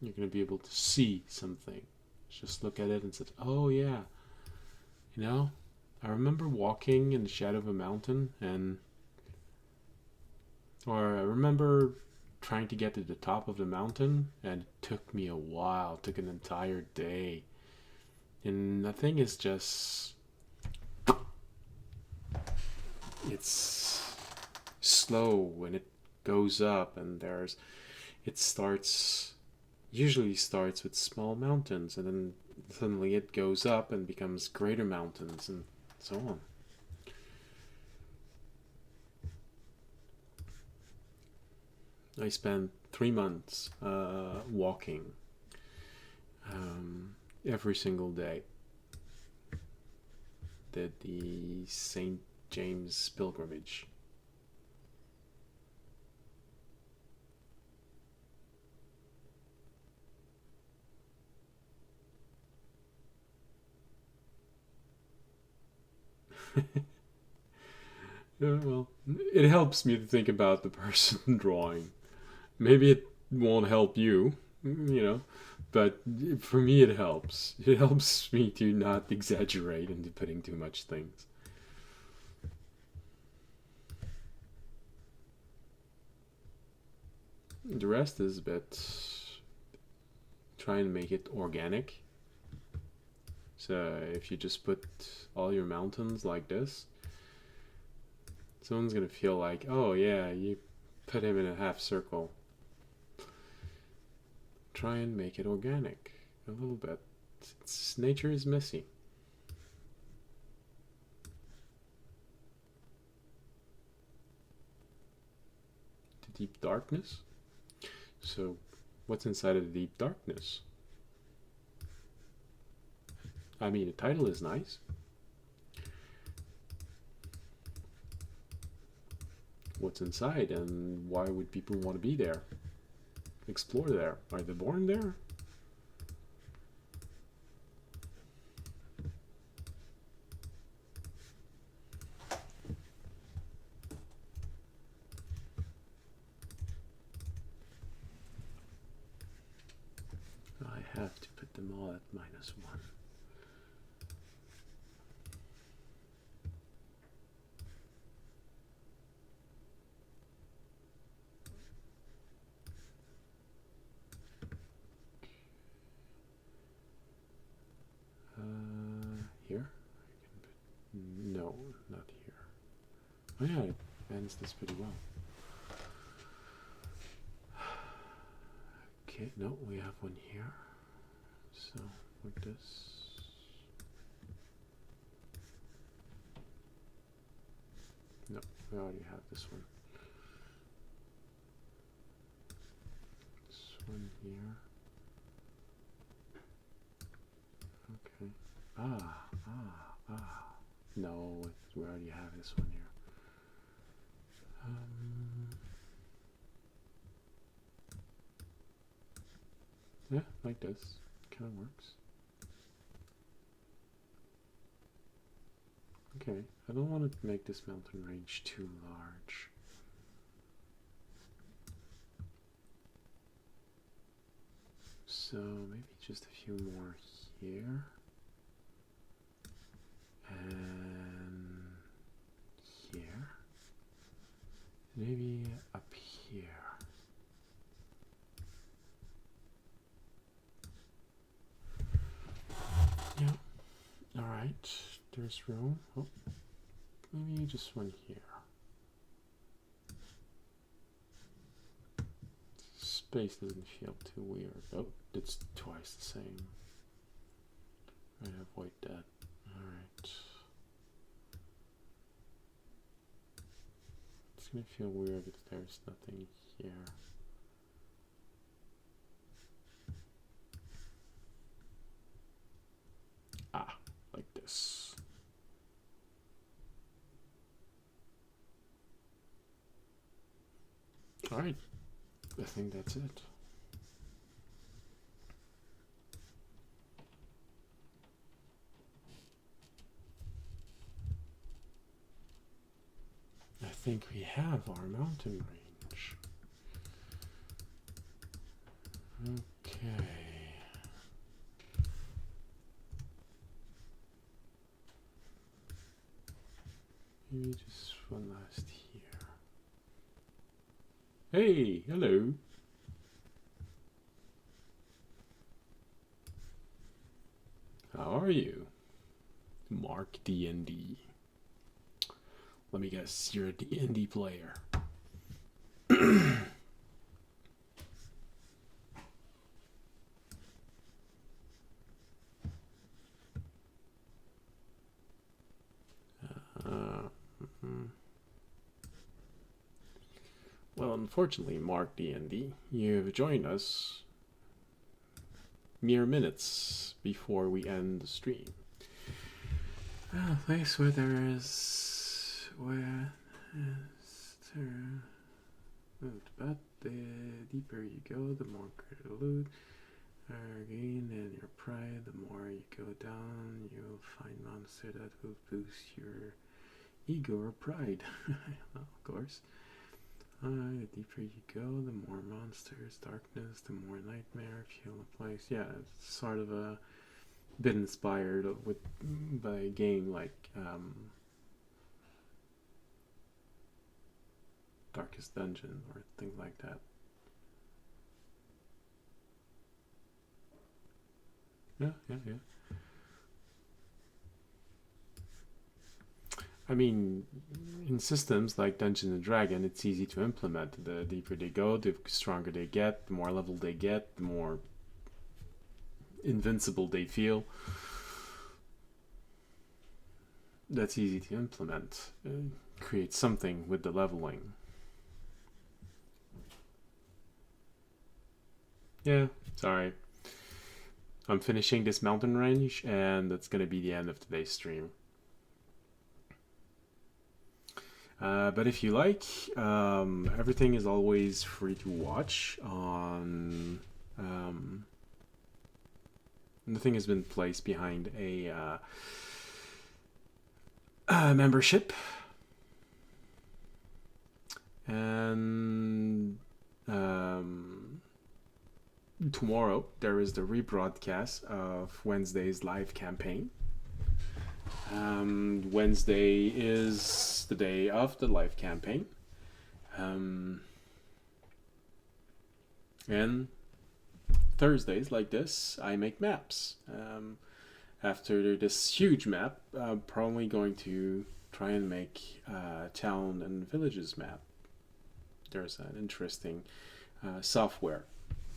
You're going to be able to see something. Just look at it and say, oh yeah, you know, I remember walking in the shadow of a mountain, or I remember trying to get to the top of the mountain, and it took me a while. It took an entire day. And the thing is just, it's slow when it goes up, and usually starts with small mountains, and then suddenly it goes up and becomes greater mountains, and so on. I spent 3 months walking. every single day. Did the St. James pilgrimage. Well, it helps me to think about the person drawing. Maybe it won't help you, but for me it helps. It helps me to not exaggerate into putting too much things. The rest is a bit try and make it organic. So if you just put all your mountains like this, someone's gonna feel like, oh yeah, you put him in a half circle. Try and make it organic a little bit. Nature is messy. The deep darkness. So what's inside of the deep darkness? I mean, the title is nice. What's inside and why would people want to be there? Explore there. Are they born there? I have to put them all at -1. Here? No, not here. Oh yeah, it ends this pretty well. Okay, no, we have one here. So, like this. No, we already have this one. This one here. Okay. No, we already have this one here. Yeah, like this. Kind of works. Okay, I don't want to make this mountain range too large. So maybe just a few more here. And here. Maybe up here. Yeah. Alright. There's room. Oh. Maybe just one here. Space doesn't feel too weird. Oh, it's twice the same. I'd avoid that. Alright. It's gonna feel weird if there's nothing here. Like this. Alright. I think that's it. I think we have our mountain range. Okay. Maybe just one last here. Hey, hello. How are you? Mark D&D. Let me guess, you're a D&D player. Well, unfortunately, Mark D&D, you've joined us mere minutes before we end the stream. A place where there is loot, but the deeper you go, the more greater loot gain and your pride. The more you go down, you'll find monster that will boost your ego or pride. Well, of course. The deeper you go, the more monsters, darkness, the more nightmare fuel the place. Yeah, it's sort of a bit inspired by a game like Darkest Dungeon or things like that. Yeah. I mean, in systems like Dungeons and Dragon, it's easy to implement. The deeper they go, the stronger they get, the more level they get, the more invincible they feel. That's easy to implement. Create something with the leveling. Yeah, sorry. I'm finishing this mountain range, and that's going to be the end of today's stream. But if you like, everything is always free to watch on... nothing has been placed behind a membership. And tomorrow there is the rebroadcast of Wednesday's live campaign. Wednesday is the day of the live campaign. And Thursdays like this, I make maps. After this huge map, I'm probably going to try and make a town and villages map. There's an interesting software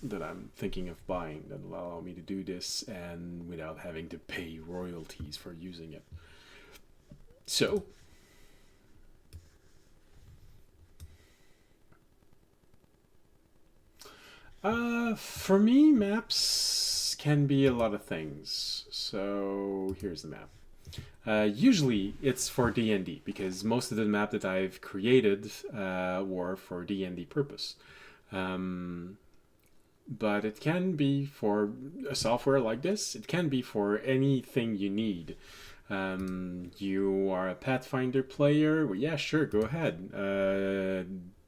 that I'm thinking of buying that will allow me to do this and without having to pay royalties for using it. So, for me, maps can be a lot of things. So here's the map. Usually it's for D&D because most of the map that I've created were for D&D purpose. But it can be for a software like this. It can be for anything you need. You are a Pathfinder player? Well, yeah, sure, go ahead.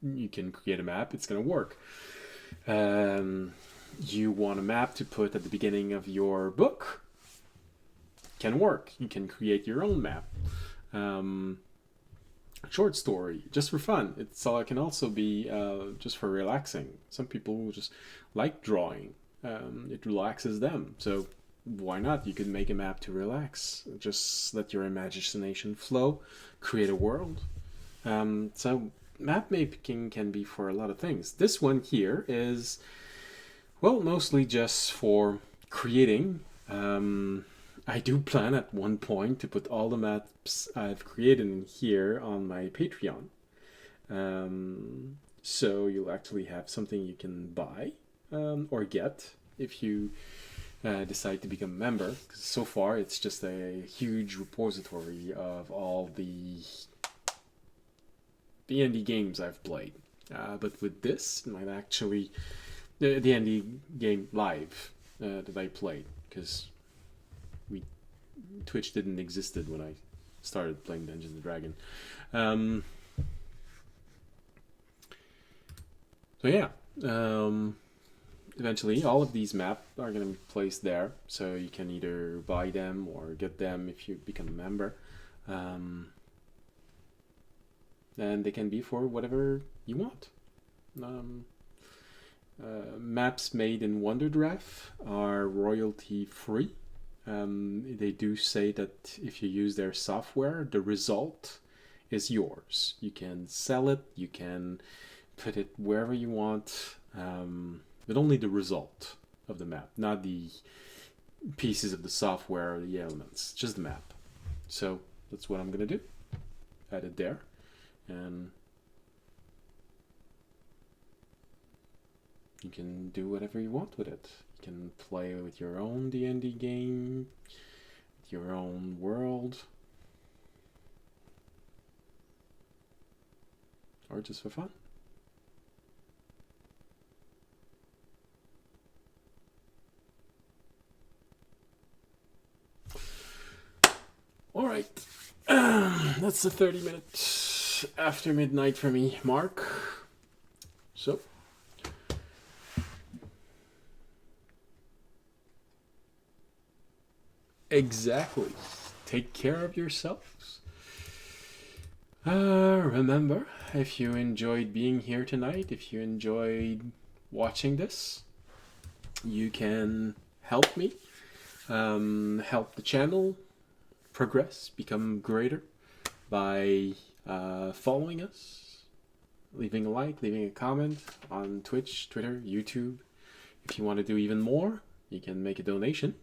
You can create a map. It's going to work. You want a map to put at the beginning of your book? Can work. You can create your own map. Short story, just for fun. It can also be just for relaxing. Some people just like drawing. It relaxes them. So why not? You could make a map to relax. Just let your imagination flow. Create a world. So map making can be for a lot of things. This one here is, well, mostly just for creating. I do plan at one point to put all the maps I've created in here on my Patreon. So you'll actually have something you can buy or get if you decide to become a member. 'Cause so far it's just a huge repository of all the D&D games I've played. But with this, it might actually... the D&D game live that I played, because Twitch didn't existed when I started playing Dungeons and Dragons. So yeah, eventually all of these maps are going to be placed there, so you can either buy them or get them if you become a member. And they can be for whatever you want. Maps made in WonderDraft are royalty free. They do say that if you use their software, the result is yours. You can sell it, you can put it wherever you want, but only the result of the map, not the pieces of the software or the elements, just the map. So that's what I'm going to do. Add it there, and you can do whatever you want with it. You You can play with your own D&D game, your own world, or just for fun. All right, that's the 30 minutes after midnight for me, Mark. So, exactly. Take care of yourselves. Remember, if you enjoyed being here tonight, if you enjoyed watching this, you can help me, help the channel progress, become greater by following us, leaving a like, leaving a comment on Twitch, Twitter, YouTube. If you want to do even more, you can make a donation.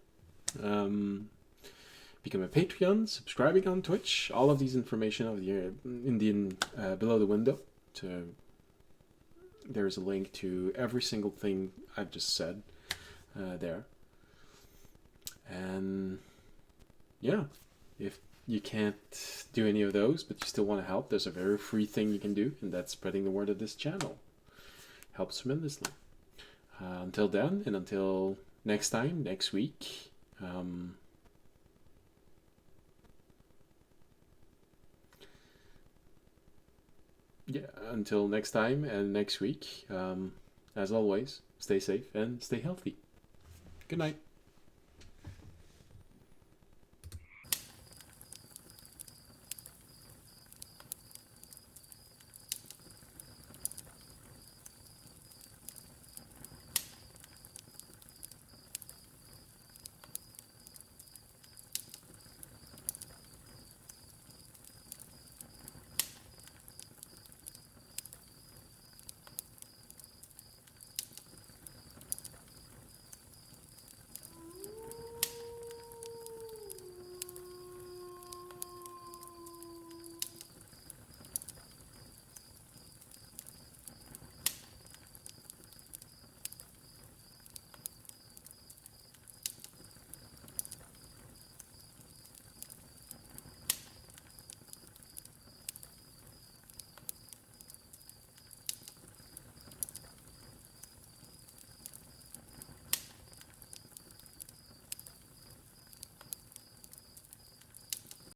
Become a Patreon, subscribing on Twitch. All of these information of the below the window. There's a link to every single thing I've just said there. And yeah, if you can't do any of those, but you still want to help, there's a very free thing you can do, and that's spreading the word of this channel. Helps tremendously. Until then, and until next time, next week, until next time and next week, as always, stay safe and stay healthy. Good night.